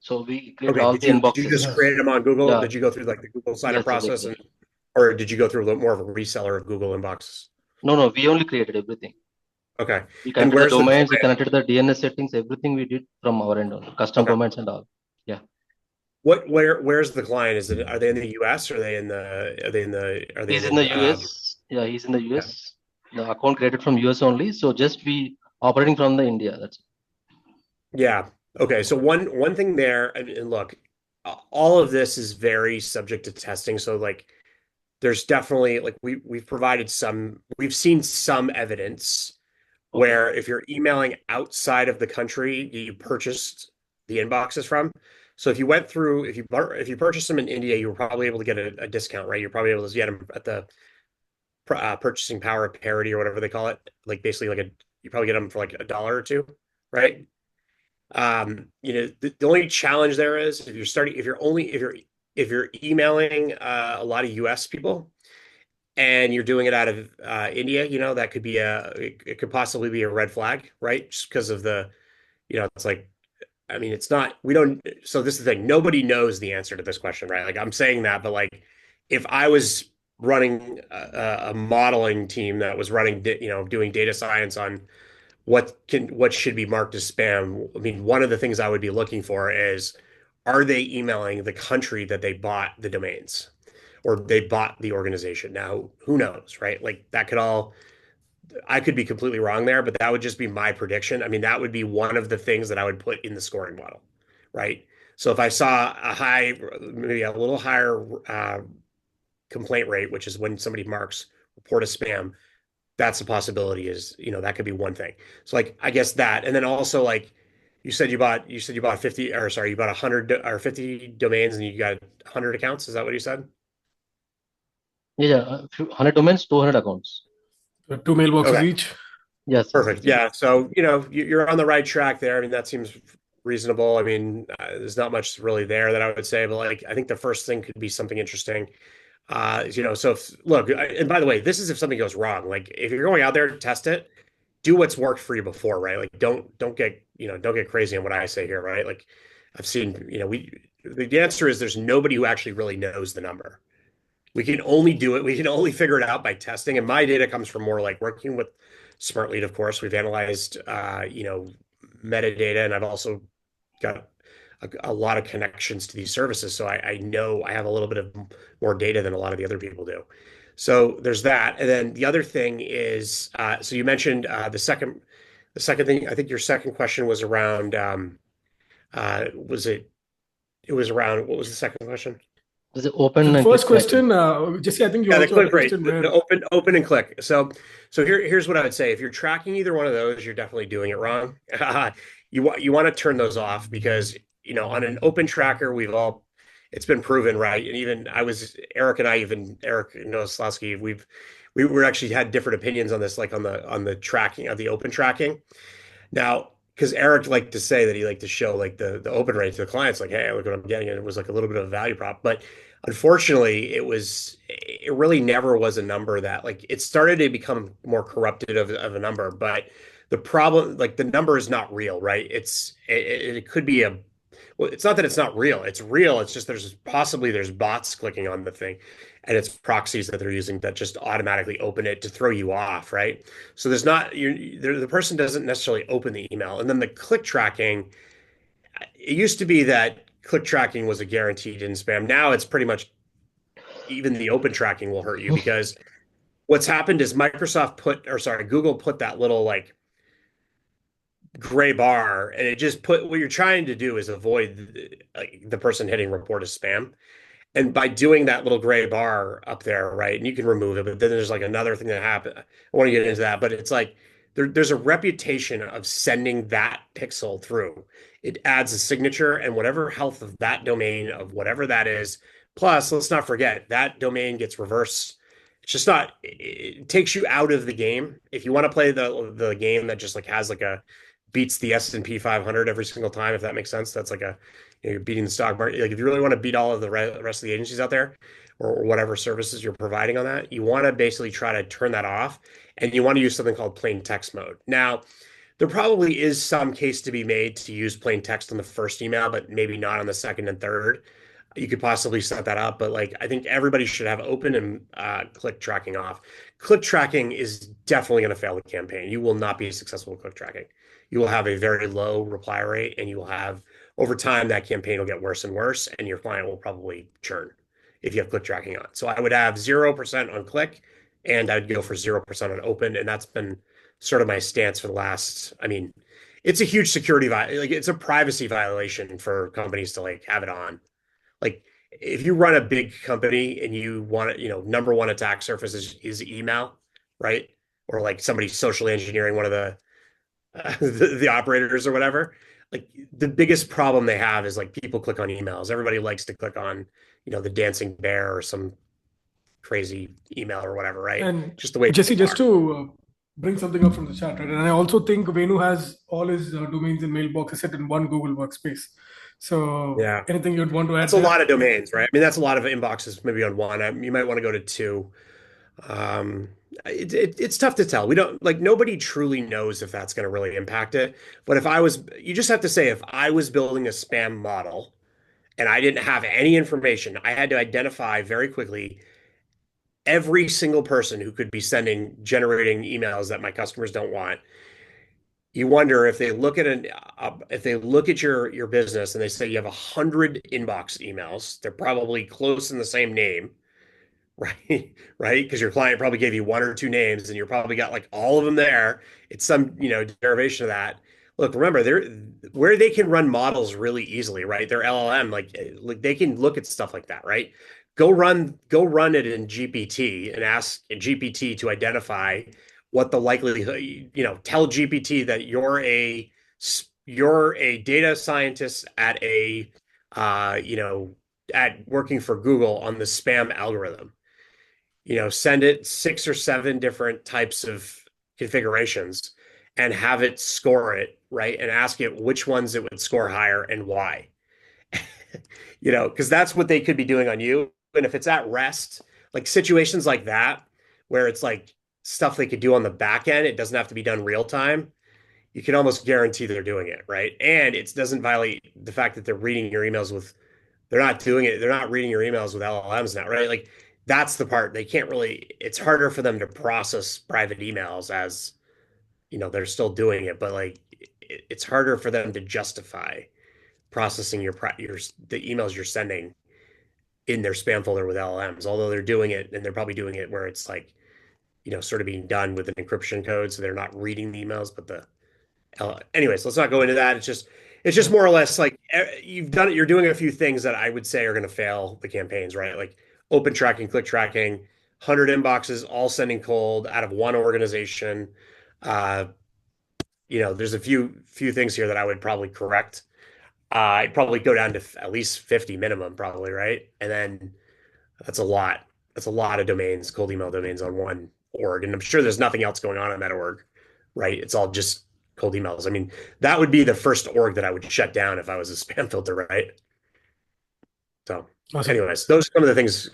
So we created Okay, all the did you inboxes. just create them on Google? Yeah. Did you go through like the Google sign-up Yes, process, exactly. or did you go through a little more of a reseller of Google inboxes? No, we only created everything. Okay, We and connected the where's the domains, we client? connected the DNS settings, everything we did from our end, only custom Okay, domains and all. Yeah. where's the client? Are they in the US? Or are they He's in the in US. Yeah, he's in the yeah. US. The account created from US only. So just we operating from the India. That's it. Yeah. Okay. So one thing there, and look, all of this is very subject to testing. So like, there's definitely like we've seen some evidence Okay. where if you're emailing outside of the country you purchased the inboxes from. So if you purchased them in India, you were probably able to get a discount, right? You're probably able to get them at the purchasing power parity or whatever they call it. Like basically you probably get them for like $1 or two, right? The only challenge there is if you're emailing a lot of US people and you're doing it out of India, that could be it could possibly be a red flag, right? Just because of it's like, I mean, it's not, we don't, so this is the thing, nobody knows the answer to this question, right? Like I'm saying that, but like if I was running a modeling team that was doing data science on what should be marked as spam. I mean, one of the things I would be looking for is, are they emailing the country that they bought the domains or they bought the organization? Now, who knows, right? Like I could be completely wrong there, but that would just be my prediction. I mean, that would be one of the things that I would put in the scoring model, right? So if I saw maybe a little higher complaint rate, which is when somebody marks report as spam, that's a possibility. That could be one thing. So like I guess that, and then also like you said you bought 50, or sorry, you bought 100 or 50 domains and you got 100 accounts. Is that what you said? Yeah, 100 domains, 200 accounts. Two mailboxes Okay, each. Yes, perfect. exactly. Yeah. So, you're on the right track there. I mean, that seems reasonable. I mean, there's not much really there that I would say, but like, I think the first thing could be something interesting. So look, and by the way, this is if something goes wrong. Like if you're going out there to test it, do what's worked for you before, right? Like don't get crazy on what I say here, right? Like I've seen, the answer is there's nobody who actually really knows the number. We can only do it. We can only figure it out by testing. And my data comes from more like working with Smartlead, of course. We've analyzed, metadata, and I've also got a lot of connections to these services. So I know I have a little bit of more data than a lot of the other people do. So there's that. And then the other thing is, so you mentioned the second thing. I think your second question was around, it was around, what was the second question? Does it open The and first click tracking? question, Jesse, I think you Yeah, the also had a click rate, question the where open and click. So here's what I would say. If you're tracking either one of those, you're definitely doing it wrong. You want to turn those off because, on an open tracker, it's been proven, right? And even Eric and I, even Eric Nowoslawski, we were actually had different opinions on this, like on the tracking of the open tracking. Now, because Eric liked to say that he liked to show like the open rate to the clients, like, hey, look what I'm getting, and it was like a little bit of a value prop. But unfortunately, it it really never was a number that like it started to become more corrupted of a number, but the problem, like the number is not real, right? It could be a well, it's not that it's not real. It's real. It's just there's bots clicking on the thing, and it's proxies that they're using that just automatically open it to throw you off, right? So there's not the person doesn't necessarily open the email, and then the click tracking. It used to be that click tracking was a guaranteed in spam. Now it's pretty much even the open tracking will hurt you because what's happened is Google put that little like gray bar and it just put what you're trying to do is avoid like the person hitting report as spam. And by doing that little gray bar up there, right, and you can remove it, but then there's like another thing that happened. I want to get into that, but it's like there's a reputation of sending that pixel through. It adds a signature and whatever health of that domain of whatever that is. Plus, let's not forget that domain gets reversed. It's just not. It takes you out of the game. If you want to play the game that just like has like a beats the S&P 500 every single time, if that makes sense, that's like you're beating the stock market. Like if you really want to beat all of the rest of the agencies out there or whatever services you're providing on that, you want to basically try to turn that off and you want to use something called plain text mode. Now, there probably is some case to be made to use plain text on the first email, but maybe not on the second and third. You could possibly set that up, but like I think everybody should have open and click tracking off. Click tracking is definitely going to fail the campaign. You will not be successful with click tracking. You will have a very low reply rate, and you will have over time that campaign will get worse and worse, and your client will probably churn if you have click tracking on. So I would have 0% on click, and I'd go for 0% on open, and that's been sort of my stance for the last. I mean, it's a huge security like it's a privacy violation for companies to like have it on. Like if you run a big company and you want to, number one attack surface is email, right? Or like somebody socially engineering one of the operators or whatever. Like the biggest problem they have is like people click on emails. Everybody likes to click on, the dancing bear or some crazy email or whatever, right? And Just the way Jesse, people just are. to bring something up from the chat, right? And I also think Venu has all his domains and mailboxes set in one Google workspace. So Yeah. anything you'd want to add That's a there? lot of domains, right? I mean, that's a lot of inboxes maybe on one. You might want to go to two. It's tough to tell. We don't like nobody truly knows if that's going to really impact it. But you just have to say if I was building a spam model and I didn't have any information, I had to identify very quickly every single person who could be generating emails that my customers don't want. You wonder if they look at your business and they say you have 100 inbox emails, they're probably close in the same name. Right. Right. Because your client probably gave you one or two names and you're probably got like all of them there. It's some, derivation of that. Look, remember, where they can run models really easily, right? Their LLM, like they can look at stuff like that, right? Go run it in GPT and ask GPT to identify what the likelihood, tell GPT that you're a data scientist at at working for Google on the spam algorithm. Send it 6 or 7 different types of configurations and have it score it, right? And ask it which ones it would score higher and why. Because that's what they could be doing on you. And if it's at rest, like situations like that, where it's like stuff they could do on the back end, it doesn't have to be done real time. You can almost guarantee they're doing it, right? And it doesn't violate the fact that they're reading your emails they're not doing it. They're not reading your emails with LLMs now, right? Like that's the part they can't really, it's harder for them to process private emails as, they're still doing it, but like it's harder for them to justify processing the emails you're sending in their spam folder with LLMs, although they're doing it and they're probably doing it where it's like, sort of being done with an encryption code. So they're not reading the emails, but anyways, let's not go into that. It's just more or less like you've done it. You're doing a few things that I would say are going to fail the campaigns, right? Like open tracking, click tracking, 100 inboxes, all sending cold out of one organization. There's a few things here that I would probably correct. I'd probably go down to at least 50 minimum, probably, right? And then that's a lot. That's a lot of domains, cold email domains on one org. And I'm sure there's nothing else going on in that org, right? It's all just cold emails. I mean, that would be the first org that I would shut down if I was a spam filter, right? So, Awesome. anyways, those are some of the things,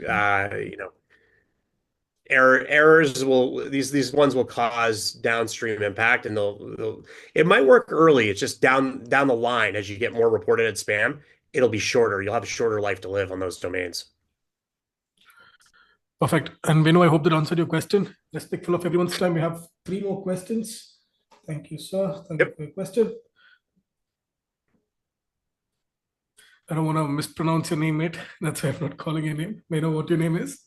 Errors will these ones will cause downstream impact, and they'll it might work early. It's just down the line as you get more reported as spam, it'll be shorter. You'll have a shorter life to live on those domains. Perfect. And Venu, I hope that answered your question. Respectful of everyone's time, we have 3 more questions. Thank you, sir. Thank you for your question. I don't want to mispronounce your name, mate. That's why I'm not calling your name. May I know what your name is?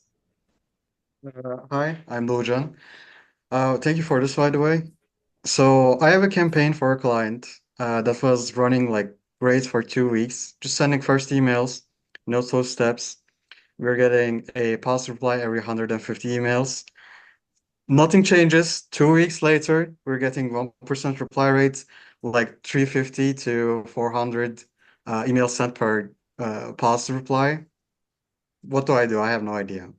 Hi, I'm Lojan. Thank you for this, by the way. So I have a campaign for a client that was running like great for 2 weeks, just sending first emails, no those steps. We're getting a positive reply every 150 emails. Nothing changes. 2 weeks later, we're getting 1% reply rates, like 350 to 400 emails sent per positive reply. What do I do? I have no idea.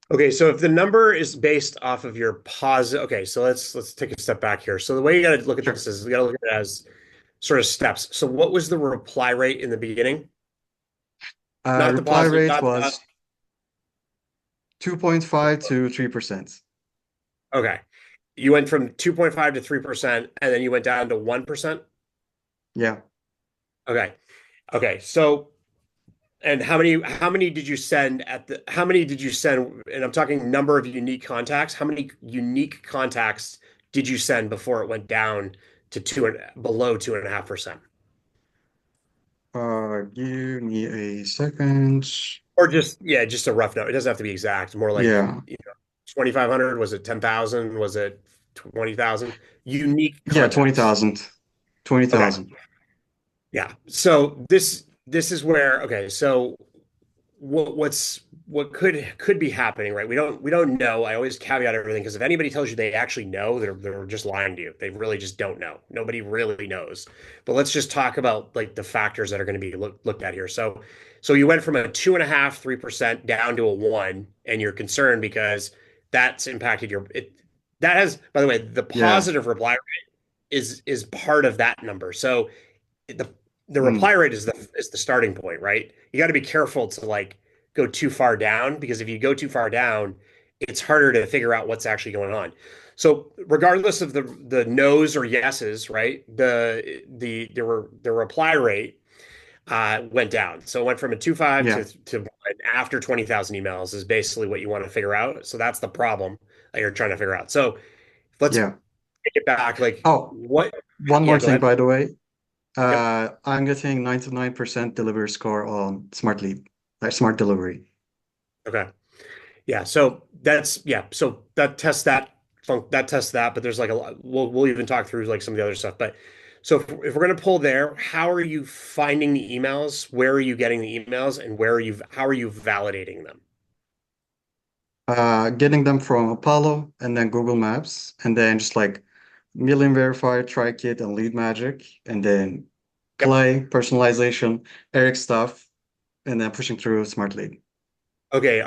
Okay, so if the number is based off of your positive, okay, so let's take a step back here. So the way you got to look at this is you got to look at it as sort of steps. So what was the reply rate in the beginning? Not the Reply positive, rate not was 2.5 to 3%. okay. You went from 2.5 to 3%, and then you went down to 1%. Yeah. Okay. Okay. So, and how many did you send how many did you send? And I'm talking number of unique contacts. How many unique contacts did you send before it went down to below 2.5%? Give me a second. Or just, yeah, just a rough note. It doesn't have to be exact. More like, Yeah. 2,500. Was it 10,000? Was it 20,000? Unique Yeah, contacts. 20,000. Okay. 20,000. Yeah. So this is where, okay, so what could be happening, right? We don't know. I always caveat everything because if anybody tells you they actually know, they're just lying to you. They really just don't know. Nobody really knows. But let's just talk about like the factors that are going to be looked at here. So you went from a 2.5, 3% down to a 1, and you're concerned because that's impacted that has, by the way, the Yeah. positive reply rate is part of that number. So the the Mm. reply rate is the starting point, right? You got to be careful to like go too far down because if you go too far down, it's harder to figure out what's actually going on. So regardless of the no's or yeses, right? The reply rate went down. So it went from a 2.5 Yeah. to after 20,000 emails is basically what you want to figure out. So that's the problem that you're trying to figure out. So let's Yeah. take it back. Like Oh, what? one Yeah, more go thing, ahead. by the way. Yep. I'm getting 99% delivery score on Smartlead, like Smart Delivery. Okay. Yeah. So that's yeah. So that tests that tests that, but there's like a lot. We'll even talk through like some of the other stuff. But so if we're gonna pull there, how are you finding the emails? Where are you getting the emails, and how are you validating them? Getting them from Apollo and then Google Maps, and then just like Million Verify, TryKit, and Lead Magic, and then Yep. Play, personalization, Eric stuff, and then pushing through Smart Lead. Okay.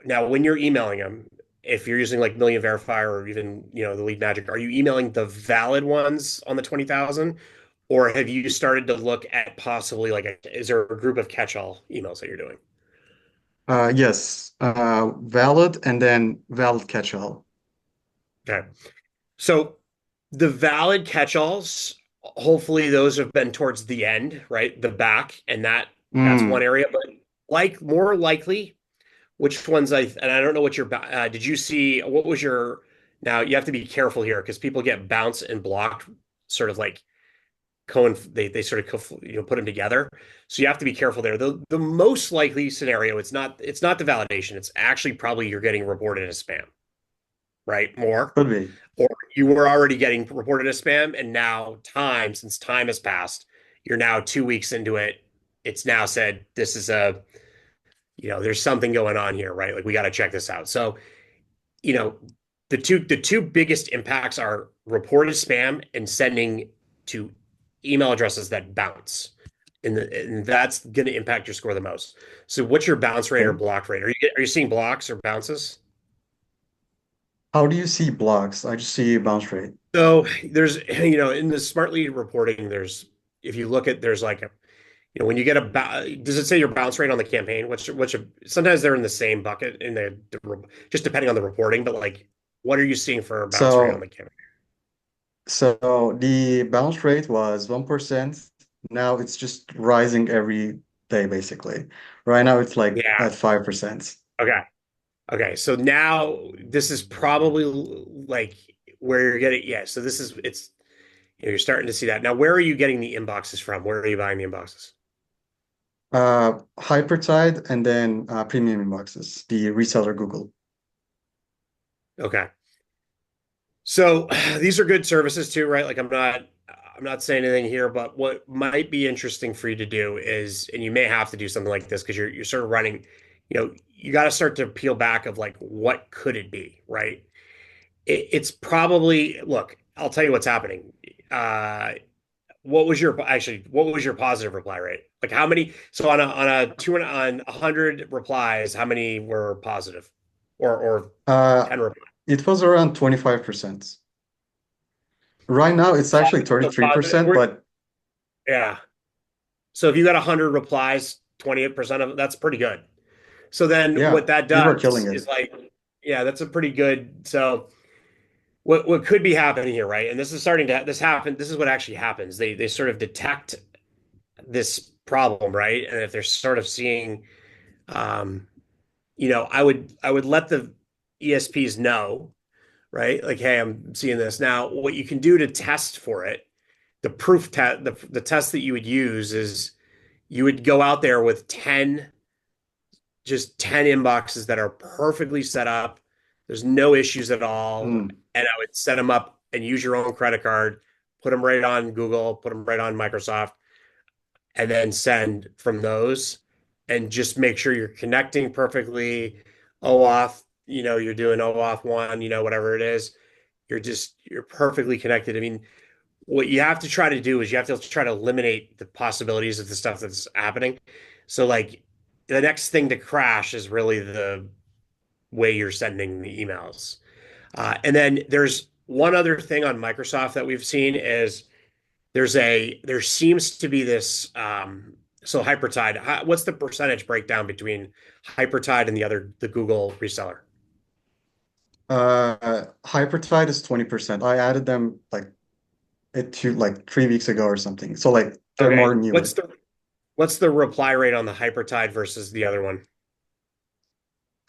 Now when you're emailing them, if you're using like Million Verify or even the Lead Magic, are you emailing the valid ones on the 20,000, or have you started to look at possibly is there a group of catch-all emails that you're doing? Yes, valid and then valid catch-all. Okay. So the valid catch-alls, hopefully those have been towards the end, right? The back, and that's one area. But more likely, which ones and I don't know what did you see, what was your, now you have to be careful here because people get bounced and blocked sort of like they sort of put them together. So you have to be careful there. The most likely scenario, it's not the validation. It's actually probably you're getting reported as spam, right? More. Could be. Or you were already getting reported as spam, and now since time has passed, you're now 2 weeks into it. It's now said this is there's something going on here, right? Like we got to check this out. So, you know, the two biggest impacts are reported spam and sending to email addresses that bounce. And that's going to impact your score the most. So what's your bounce rate or Okay. block rate? Are you seeing blocks or bounces? How do you see blocks? I just see bounce rate. So there's, in the Smartlead reporting, if you look at, there's like when you get does it say your bounce rate on the campaign? Sometimes they're in the same bucket just depending on the reporting, but like, what are you seeing for a bounce rate on the So campaign? so the bounce rate was 1%. Now it's just rising every day, basically. Right now it's like Yeah. at 5%. Okay. Okay. So now this is probably like where you're getting, yeah. So you're starting to see that. Now, where are you getting the inboxes from? Where are you buying the inboxes? Hypertide and then premium inboxes, the reseller Google. Okay. So these are good services too, right? Like I'm not saying anything here, but what might be interesting for you to do is, and you may have to do something like this because you're sort of running, you got to start to peel back of like what could it be, right? It's probably, look, I'll tell you what's happening. What was your positive reply rate? Like how many? So on 100 replies, how many were positive, or Uh, 10 replies? it was around 25%. Right now it's actually Positive, positive. 33%, but Yeah. So if you got 100 replies, 28% of it, that's pretty good. So then yeah, what that we were killing does it. is like, yeah, that's a pretty good. So what could be happening here, right? And this is starting to this happen. This is what actually happens. They sort of detect this problem, right? And if they're sort of seeing, um, I would let the ESPs know, right? Like, hey, I'm seeing this. Now, what you can do to test for it, the proof test, the test that you would use is you would go out there with 10 inboxes that are perfectly set up. There's no issues at all. Mm. And I would set them up and use your own credit card, put them right on Google, put them right on Microsoft, and then send from those and just make sure you're connecting perfectly. OAuth, you're doing OAuth 1, whatever it is. You're perfectly connected. I mean, what you have to try to do is you have to try to eliminate the possibilities of the stuff that's happening. So like the next thing to crash is really the way you're sending the emails. And then there's one other thing on Microsoft that we've seen is there seems to be this so Hypertide, what's the percentage breakdown between Hypertide and the Google reseller? Hypertide is 20%. I added them like 3 weeks ago or something. So like they're Okay. more newer. What's the reply rate on the Hypertide versus the other one?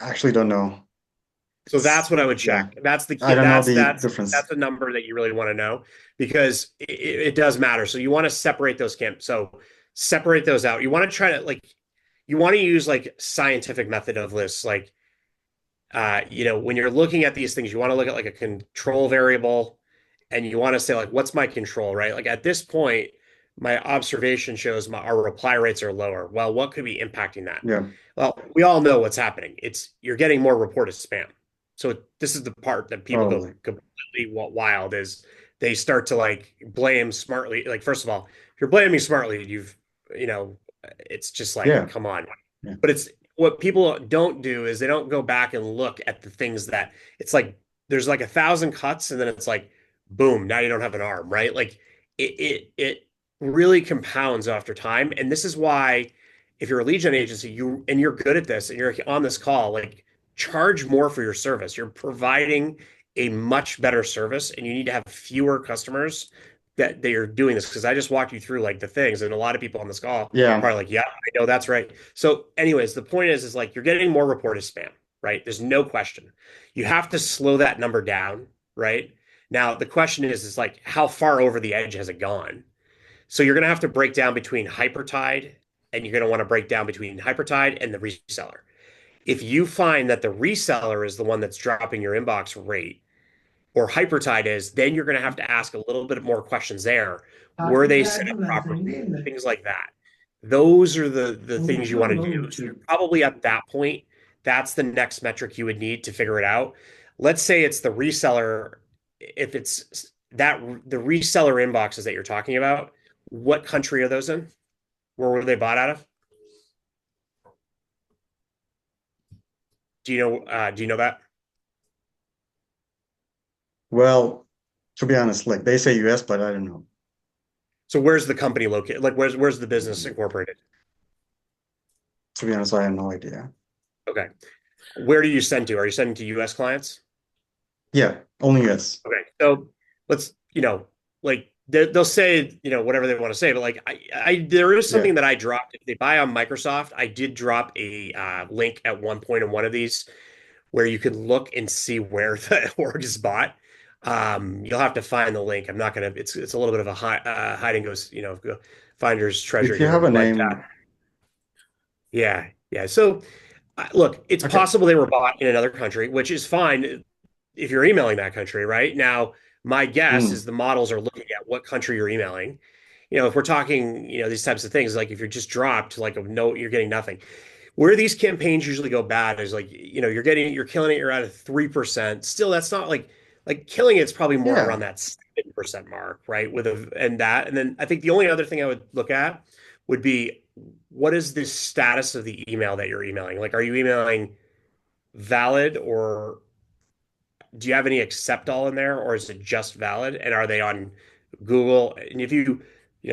I actually don't know. So that's what I would Yeah, check. That's the key. I don't know That's the that's difference. that's a number that you really want to know because it does matter. So you want to separate those camps. So separate those out. You want to try to you want to use like scientific method of lists. Like when you're looking at these things, you want to look at like a control variable and you want to say like, what's my control, right? Like at this point, my observation shows our reply rates are lower. Well, what could be impacting that? Yeah, Well, we all know what's happening. You're getting more reported spam. So this is the part that people go probably. completely wild is they start to like blame Smartlead. Like, first of all, if you're blaming Smartlead, you know, it's just like, Yeah, come on. yeah. But it's what people don't do is they don't go back and look at the things that it's like there's like 1,000 cuts and then it's like, boom, now you don't have an arm, right? Like it really compounds after time. And this is why if you're a lead gen agency, you're good at this and you're on this call, like charge more for your service. You're providing a much better service and you need to have fewer customers that they are doing this because I just walked you through like the things and a lot of people on this call Yeah. probably like, yeah, I know that's right. So anyways, the point is like you're getting more reported spam, right? There's no question. You have to slow that number down, right? Now the question is like how far over the edge has it gone? So you're going to have to break down between Hypertide and you're going to want to break down between Hypertide and the reseller. If you find that the reseller is the one that's dropping your inbox rate or Hypertide is, then you're going to have to ask a little bit more questions there. Were they set up properly? Things like that. Those are the things you want to do. So you're probably at that point, that's the next metric you would need to figure it out. Let's say it's the reseller. If it's the reseller inboxes that you're talking about, what country are those in? Where were they bought out of? Do you know that? Well, to be honest, like they say US, but I don't know. So where's the company located? Like where's the business incorporated? To be honest, I have no idea. Okay. Where do you send to? Are you sending to US clients? Yeah, only US. Okay. So let's, like they'll say, whatever they want to say, but like there is something Yeah. that I dropped. If they buy on Microsoft, I did drop a link at one point in one of these where you can look and see where the org is bought. You'll have to find the link. I'm not gonna. It's a little bit of a hide and go, finder's treasure If you here, have a but name, yeah, yeah. So look, it's okay. possible they were bought in another country, which is fine if you're emailing that country, right? Now, my guess is the models are looking at what country you're emailing. If we're talking, these types of things, like if you're just dropped like a note, you're getting nothing. Where these campaigns usually go bad is like, you're killing it, you're at a 3%. Still, that's not like killing it's probably more Yeah. around that 7% mark, right? And then I think the only other thing I would look at would be what is the status of the email that you're emailing? Like, are you emailing valid, or do you have any accept all in there, or is it just valid? And are they on Google? And if you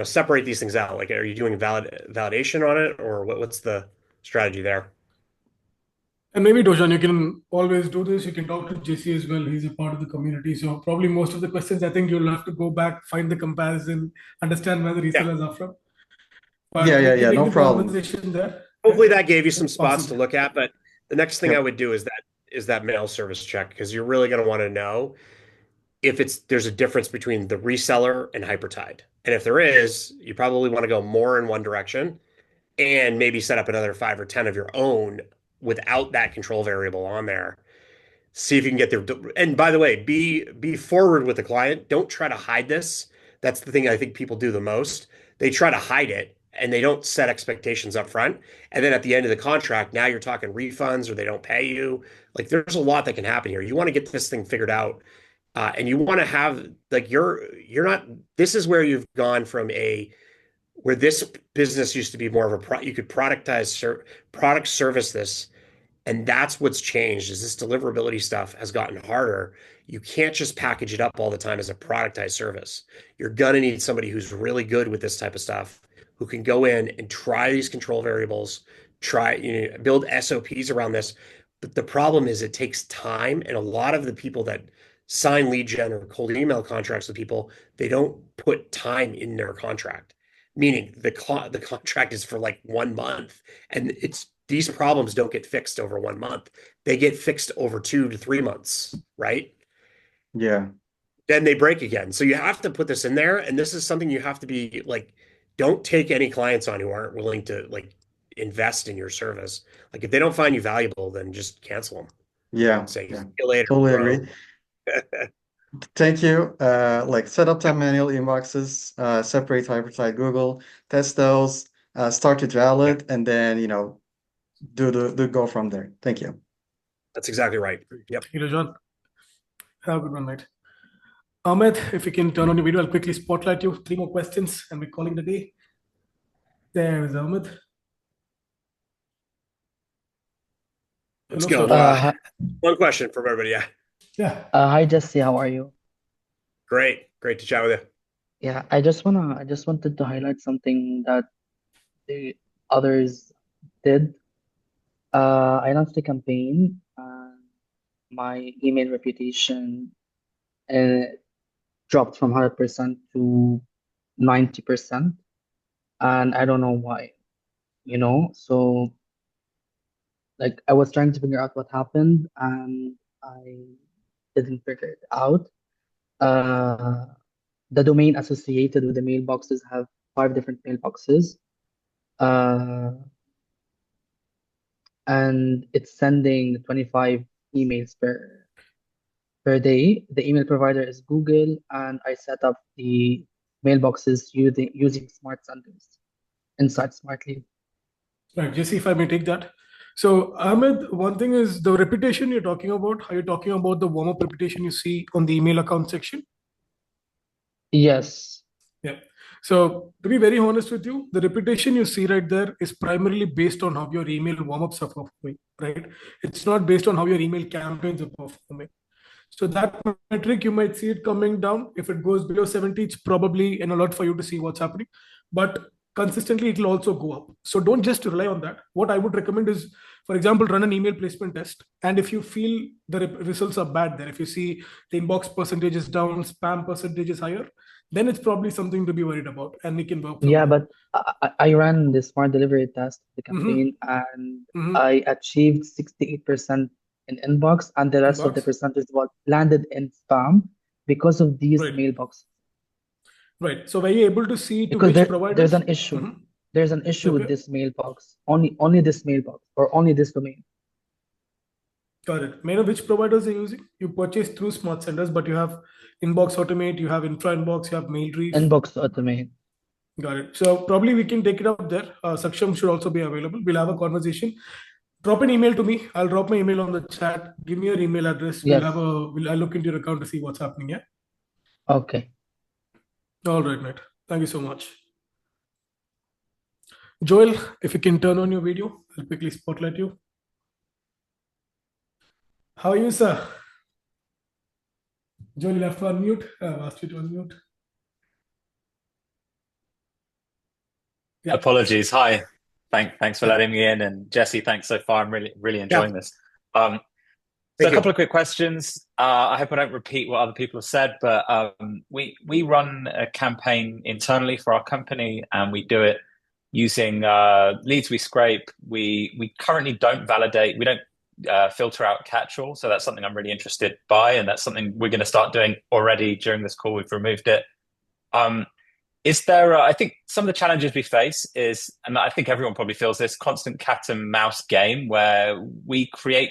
separate these things out, like, are you doing validation on it, or what's the strategy there? And maybe Doshan, you can always do this. You can talk to JC as well. He's a part of the community. So probably most of the questions, I think you'll have to go back, find the comparison, understand where the resellers are from. But Yeah, we can take no the problem. conversation there. Hopefully that gave you some spots Awesome. to look at. But the next thing Yep. I would do is that mail service check, because you're really going to want to know if there's a difference between the reseller and Hypertide. And if there is, you probably want to go more in one direction and maybe set up another 5 or 10 of your own without that control variable on there. See if you can get there. And by the way, be forward with the client. Don't try to hide this. That's the thing I think people do the most. They try to hide it and they don't set expectations up front. And then at the end of the contract, now you're talking refunds or they don't pay you. Like, there's a lot that can happen here. You want to get this thing figured out. And you want to have, like, you're not, this is where you've gone from where this business used to be more of you could product service this. And that's what's changed, is this deliverability stuff has gotten harder. You can't just package it up all the time as a productized service. You're going to need somebody who's really good with this type of stuff, who can go in and try these control variables, build SOPs around this. But the problem is it takes time. And a lot of the people that sign lead gen or cold email contracts with people, they don't put time in their contract, meaning the contract is for like 1 month, and these problems don't get fixed over 1 month. They get fixed over 2 to 3 months, right? Yeah. Then they break again. So you have to put this in there, and this is something you have to be like, don't take any clients on who aren't willing to like invest in your service. Like, if they don't find you valuable, then just cancel them. Yeah. Say, Yeah. see you later, Totally bro. agree. Thank you. Like, set up 10 manual inboxes, separate Hypertide Google, test those, start with valid, and then do go from there. Thank you. That's exactly right. Yep. Thank you, Doshan. Have a good one, mate. Ahmed, if you can turn on your video, I'll quickly spotlight you. 3 more questions, and we're calling the day. There is Ahmed. Let's Hello, go. sir. One question from everybody. Yeah. Yeah. Hi Jesse, how are you? Great to chat with you. Yeah, I just wanted to highlight something that the others did. I launched a campaign, my email reputation dropped from 100% to 90%, and I don't know why, So like I was trying to figure out what happened, and I didn't figure it out. The domain associated with the mailboxes have 5 different mailboxes. And it's sending 25 emails per day. The email provider is Google, and I set up the mailboxes using Smart Senders inside Smartlead. Right, Jesse, if I may take that. So, Ahmed, one thing is the reputation you're talking about. Are you talking about the warm-up reputation you see on the email account section? Yes. Yeah. So, to be very honest with you, the reputation you see right there is primarily based on how your email warm-ups are performing, right? It's not based on how your email campaigns are performing. So that metric, you might see it coming down. If it goes below 70, it's probably an alert for you to see what's happening. But consistently, it will also go up. So don't just rely on that. What I would recommend is, for example, run an email placement test. And if you feel the results are bad there, if you see the inbox percentage is down, spam percentage is higher, then it's probably something to be worried about. And we can work from Yeah, there. but I ran the smart delivery test, the Mhm. campaign, and Mhm. I achieved 68% in inbox, and the rest of the Inbox. percentage was landed in spam because of these Right. mailbox. Right. So were you able to see to Because which providers? there's an issue. Mhm. There's an issue with Okay. this mailbox. Only this mailbox or only this domain. Got it. May I know which providers are using? You purchase through Smart Senders, but you have Inbox Automate, you have Infra Inbox, you have Mailreef. Inbox automate. Got it. So probably we can take it up there. Saksham should also be available. We'll have a conversation. Drop an email to me. I'll drop my email on the chat. Give me your email address. Yes. I'll look into your account to see what's happening. Yeah. Okay. All right, mate. Thank you so much. Joel, if you can turn on your video, I'll quickly spotlight you. How are you, sir? Joel, you have to unmute. I've asked you to unmute. Yeah. Apologies. Hi. Thanks for letting me in. And Jesse, thanks so far. I'm really enjoying this. So a couple of quick questions. I hope I don't repeat what other people have said, but we run a campaign internally for our company, and we do it using leads we scrape. We currently don't validate. We don't filter out catch-all. So that's something I'm really interested by, and that's something we're going to start doing already during this call. We've removed it. Is there, I think some of the challenges we face is, and I think everyone probably feels this, constant cat and mouse game where we create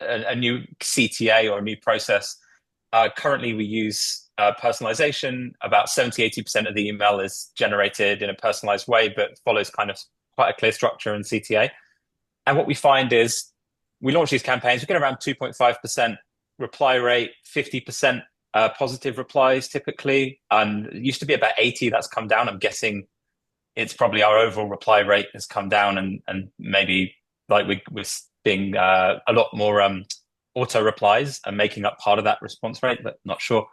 a new CTA or a new process. Currently, we use personalization. About 70-80% of the email is generated in a personalized way, but follows kind of quite a clear structure in CTA. And what we find is we launch these campaigns, we get around 2.5% reply rate, 50% positive replies typically, and it used to be about 80. That's come down. I'm guessing it's probably our overall reply rate has come down, and maybe like we're seeing a lot more auto replies and making up part of that response rate, but not sure.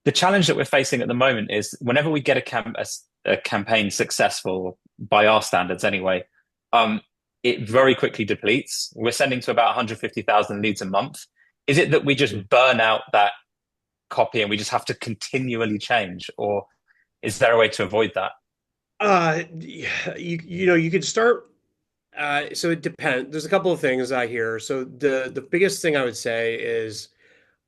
The challenge that we're facing at the moment is whenever we get a campaign successful by our standards anyway, it very quickly depletes. We're sending to about 150,000 leads a month. Is it that we just burn out that copy and we just have to continually change, or is there a way to avoid that? You could start. So it depends. There's a couple of things I hear. So the biggest thing I would say is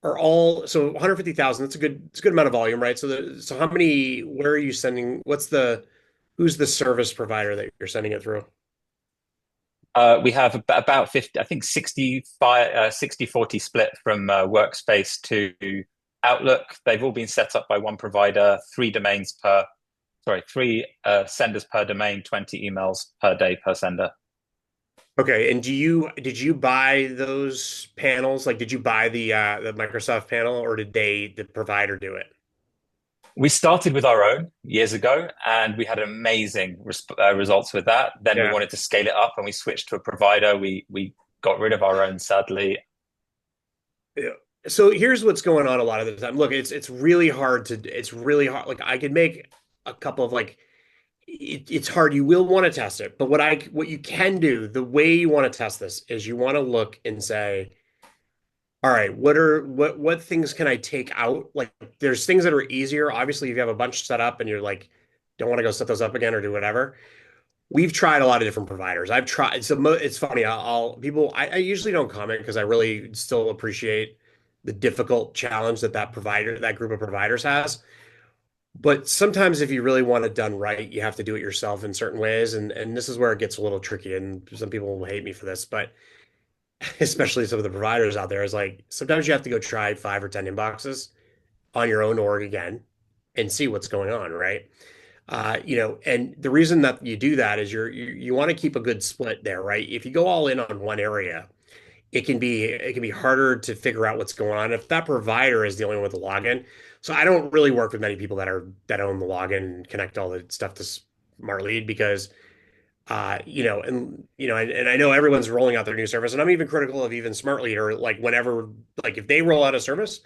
so 150,000. It's a good amount of volume, right? So how many? Where are you sending? Who's the service provider that you're sending it through? We have about 50, I think 60-40 split from Workspace to Outlook. They've all been set up by one provider, three senders per domain, 20 emails per day per sender. Okay, and did you buy those panels? Like, did you buy the Microsoft panel, or did the provider do it? We started with our own years ago, and we had amazing results with that. Then we wanted to scale it up, and we switched to a provider. We got rid of our own, sadly. Yeah. So here's what's going on a lot of the time. Look, it's really hard. Like I could make a couple of it's hard. You will want to test it, but what you can do, the way you want to test this is you want to look and say, all right, what things can I take out? Like there's things that are easier. Obviously, if you have a bunch set up and you're like, don't want to go set those up again or do whatever. We've tried a lot of different providers. I've tried. So it's funny. I usually don't comment because I really still appreciate the difficult challenge that group of providers has. But sometimes if you really want it done right, you have to do it yourself in certain ways. And this is where it gets a little tricky. And some people will hate me for this, but especially some of the providers out there is like, sometimes you have to go try 5 or 10 inboxes on your own org again and see what's going on, right? And the reason that you do that is you want to keep a good split there, right? If you go all in on one area, it can be harder to figure out what's going on if that provider is the only one with the login. So I don't really work with many people that own the login and connect all the stuff to Smartlead because and I know everyone's rolling out their new service, and I'm even critical of even Smartlead or like whenever, like if they roll out a service,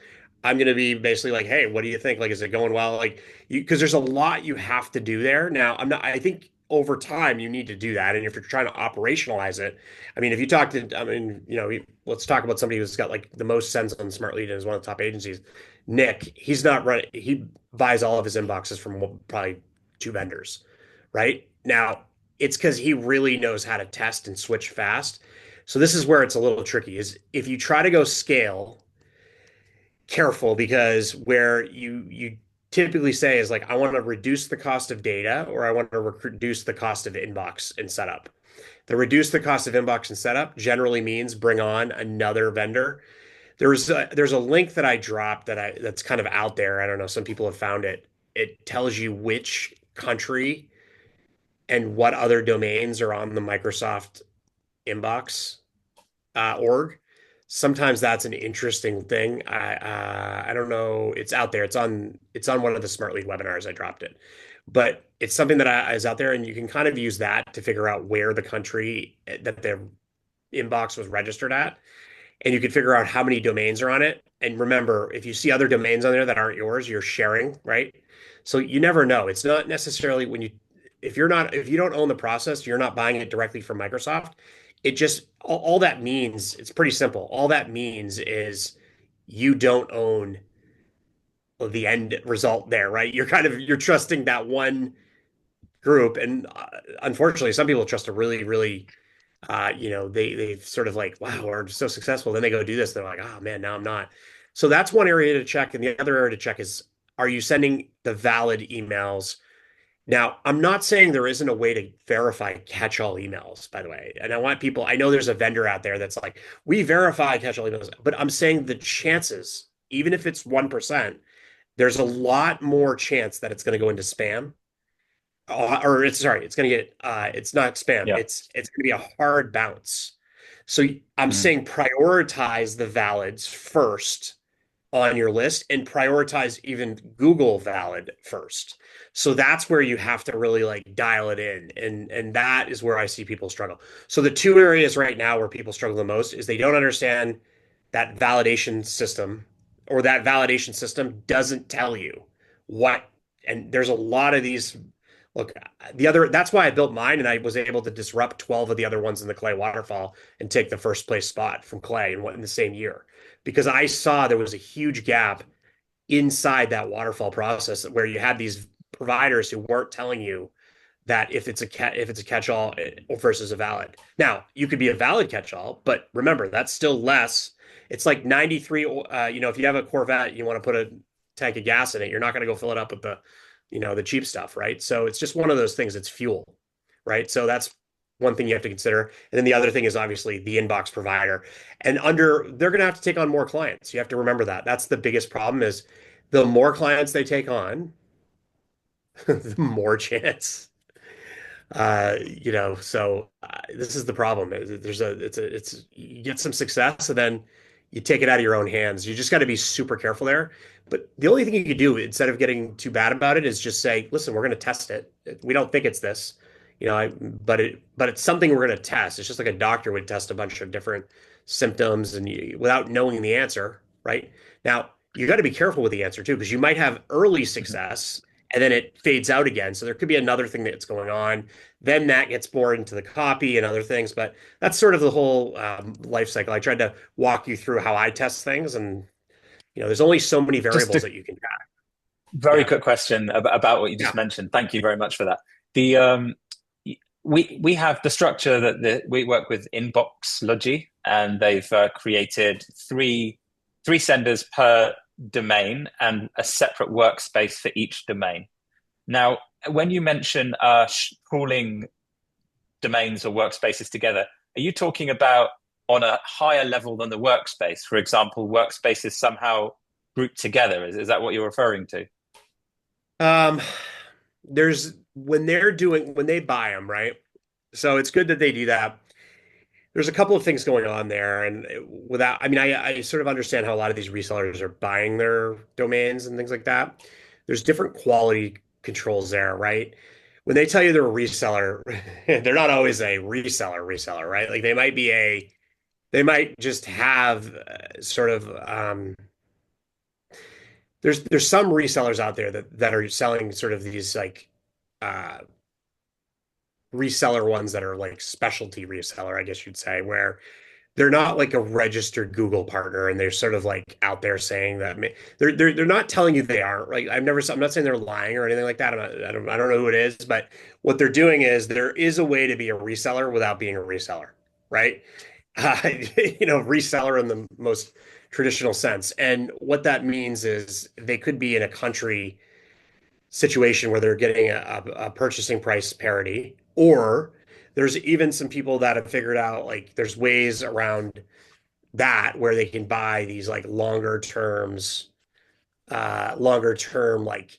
I'm going to be basically like, hey, what do you think? Like, is it going well? Like, because there's a lot you have to do there. Now, I think over time you need to do that. And if you're trying to operationalize it, I mean, if you talk to, I mean, let's talk about somebody who's got like the most sense on Smartlead and is one of the top agencies. Nick, he's not running, he buys all of his inboxes from probably two vendors, right? Now, it's because he really knows how to test and switch fast. So this is where it's a little tricky is if you try to go scale, careful because where you typically say is like, I want to reduce the cost of data or I want to reduce the cost of inbox and setup. The reduce the cost of inbox and setup generally means bring on another vendor. There's a link that I dropped that's kind of out there. I don't know, some people have found it. It tells you which country and what other domains are on the Microsoft inbox org. Sometimes that's an interesting thing. I don't know. It's out there. It's on one of the Smartlead webinars. I dropped it, but it's something that is out there, and you can kind of use that to figure out where the country that their inbox was registered at, and you can figure out how many domains are on it. And remember, if you see other domains on there that aren't yours, you're sharing, right? So you never know. It's not necessarily if you don't own the process, you're not buying it directly from Microsoft. It just all that means, it's pretty simple. All that means is you don't own the end result there, right? You're trusting that one group, and unfortunately, some people trust a really, really they've sort of like, wow, we're so successful. Then they go do this. They're like, oh man, now I'm not. So that's one area to check. And the other area to check is, are you sending the valid emails? Now, I'm not saying there isn't a way to verify catch-all emails, by the way. And I know there's a vendor out there that's like, we verify catch-all emails, but I'm saying the chances, even if it's 1%, there's a lot more chance that it's going to go into spam it's going to get it's not spam. Yeah. It's going to be a hard bounce. So I'm saying prioritize the valids first on your list and prioritize even Google valid first. So that's where you have to really like dial it in. And that is where I see people struggle. So the two areas right now where people struggle the most is they don't understand that validation system, or that validation system doesn't tell you what, and there's a lot of these. Look, that's why I built mine, and I was able to disrupt 12 of the other ones in the Clay waterfall and take the first place spot from Clay in the same year, because I saw there was a huge gap inside that waterfall process where you had these providers who weren't telling you that if it's a catch-all versus a valid. Now, you could be a valid catch-all, but remember, that's still less. It's like 93, if you have a Corvette, you want to put a tank of gas in it, you're not going to go fill it up with the cheap stuff, right? So it's just one of those things. It's fuel, right? So that's one thing you have to consider. And then the other thing is obviously the inbox provider. And they're going to have to take on more clients. You have to remember that. That's the biggest problem is the more clients they take on, the more chance. This is the problem. You get some success and then you take it out of your own hands. You just got to be super careful there. But the only thing you could do instead of getting too bad about it is just say, listen, we're going to test it. We don't think it's this, but it's something we're going to test. It's just like a doctor would test a bunch of different symptoms without knowing the answer, right? Now, you got to be careful with the answer too, because you might have early success and then it fades out again. So there could be another thing that's going on. Then that gets more into the copy and other things. But that's sort of the whole life cycle. I tried to walk you through how I test things, and there's only so many variables that you can track. Very quick question about what you just mentioned. Thank you very much for that. We have the structure that we work with Inbox Logi, and they've created three senders per domain and a separate workspace for each domain. Now, when you mention pooling domains or workspaces together, are you talking about on a higher level than the workspace? For example, workspaces somehow grouped together. Is that what you're referring to? When they buy them, right? So it's good that they do that. There's a couple of things going on there, and I sort of understand how a lot of these resellers are buying their domains and things like that. There's different quality controls there, right? when they tell you they're a reseller, they're not always a reseller, right? Like they might just have sort of there's some resellers out there that are selling sort of these like reseller ones that are like specialty reseller, I guess you'd say, where they're not like a registered Google partner, and they're sort of like out there saying that they're not telling you they aren't. Like I'm not saying they're lying or anything like that. I don't know who it is, but what they're doing is there is a way to be a reseller without being a reseller, right? Reseller in the most traditional sense. And what that means is they could be in a country situation where they're getting a purchasing price parity, or there's even some people that have figured out like there's ways around that where they can buy these like longer term like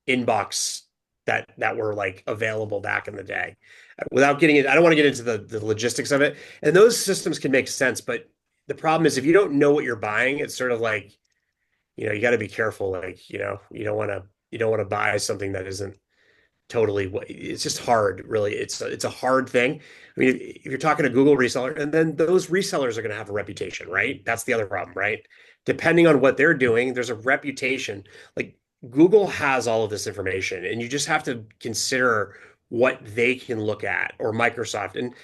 inbox that were like available back in the day. Without getting it, I don't want to get into the logistics of it. And those systems can make sense, but the problem is if you don't know what you're buying, it's sort of like, you got to be careful. Like, you don't want to buy something that isn't totally it's just hard, really. It's a hard thing. I mean, if you're talking to Google reseller, and then those resellers are going to have a reputation, right? That's the other problem, right? Depending on what they're doing, there's a reputation. Like Google has all of this information, and you just have to consider what they can look at, or Microsoft. And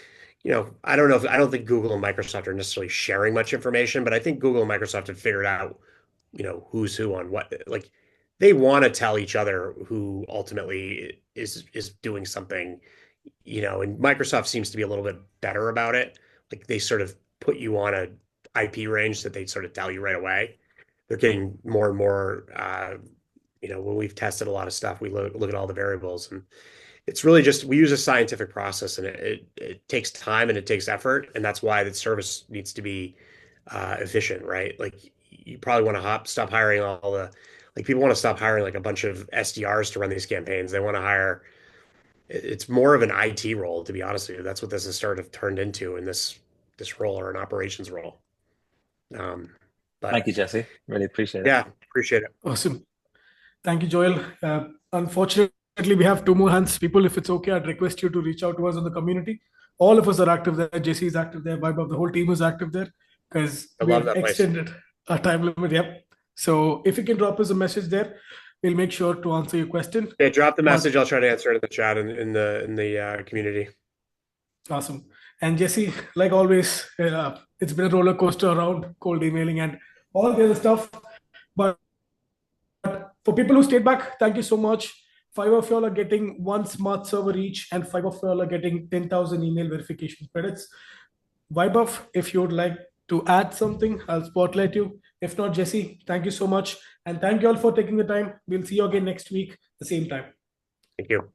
I don't think Google and Microsoft are necessarily sharing much information, but I think Google and Microsoft have figured out, who's who on what. Like they want to tell each other who ultimately is doing something, and Microsoft seems to be a little bit better about it. Like they sort of put you on a IP range that they sort of tell you right away. They're getting more and more, when we've tested a lot of stuff, we look at all the variables, and it's really just we use a scientific process, and it takes time and it takes effort, and that's why the service needs to be efficient, right? Like you probably want to stop hiring people want to stop hiring like a bunch of SDRs to run these campaigns. They want to hire. It's more of an IT role, to be honest with you. That's what this has sort of turned into in this role, or an operations role. But thank you, Jesse. Really appreciate it. Yeah, appreciate it. Awesome. Thank you, Joel. Unfortunately, we have two more hands. People, if it's okay, I'd request you to reach out to us in the community. All of us are active there. Jesse is active there. Vibe of the whole team is active there because we have extended our time limit. Yep. So if you can drop us a message there, we'll make sure to answer your question. Yeah, drop the message. I'll try to answer it in the chat in the community. Awesome. And Jesse, like always, it's been a roller coaster around cold emailing and all the other stuff. But for people who stayed back, thank you so much. 5 of y'all are getting 1 smart server each, and 5 of y'all are getting 10,000 email verification credits. Vaibhav, if you would like to add something, I'll spotlight you. If not, Jesse, thank you so much. And thank you all for taking the time. We'll see you again next week, the same time. Thank you.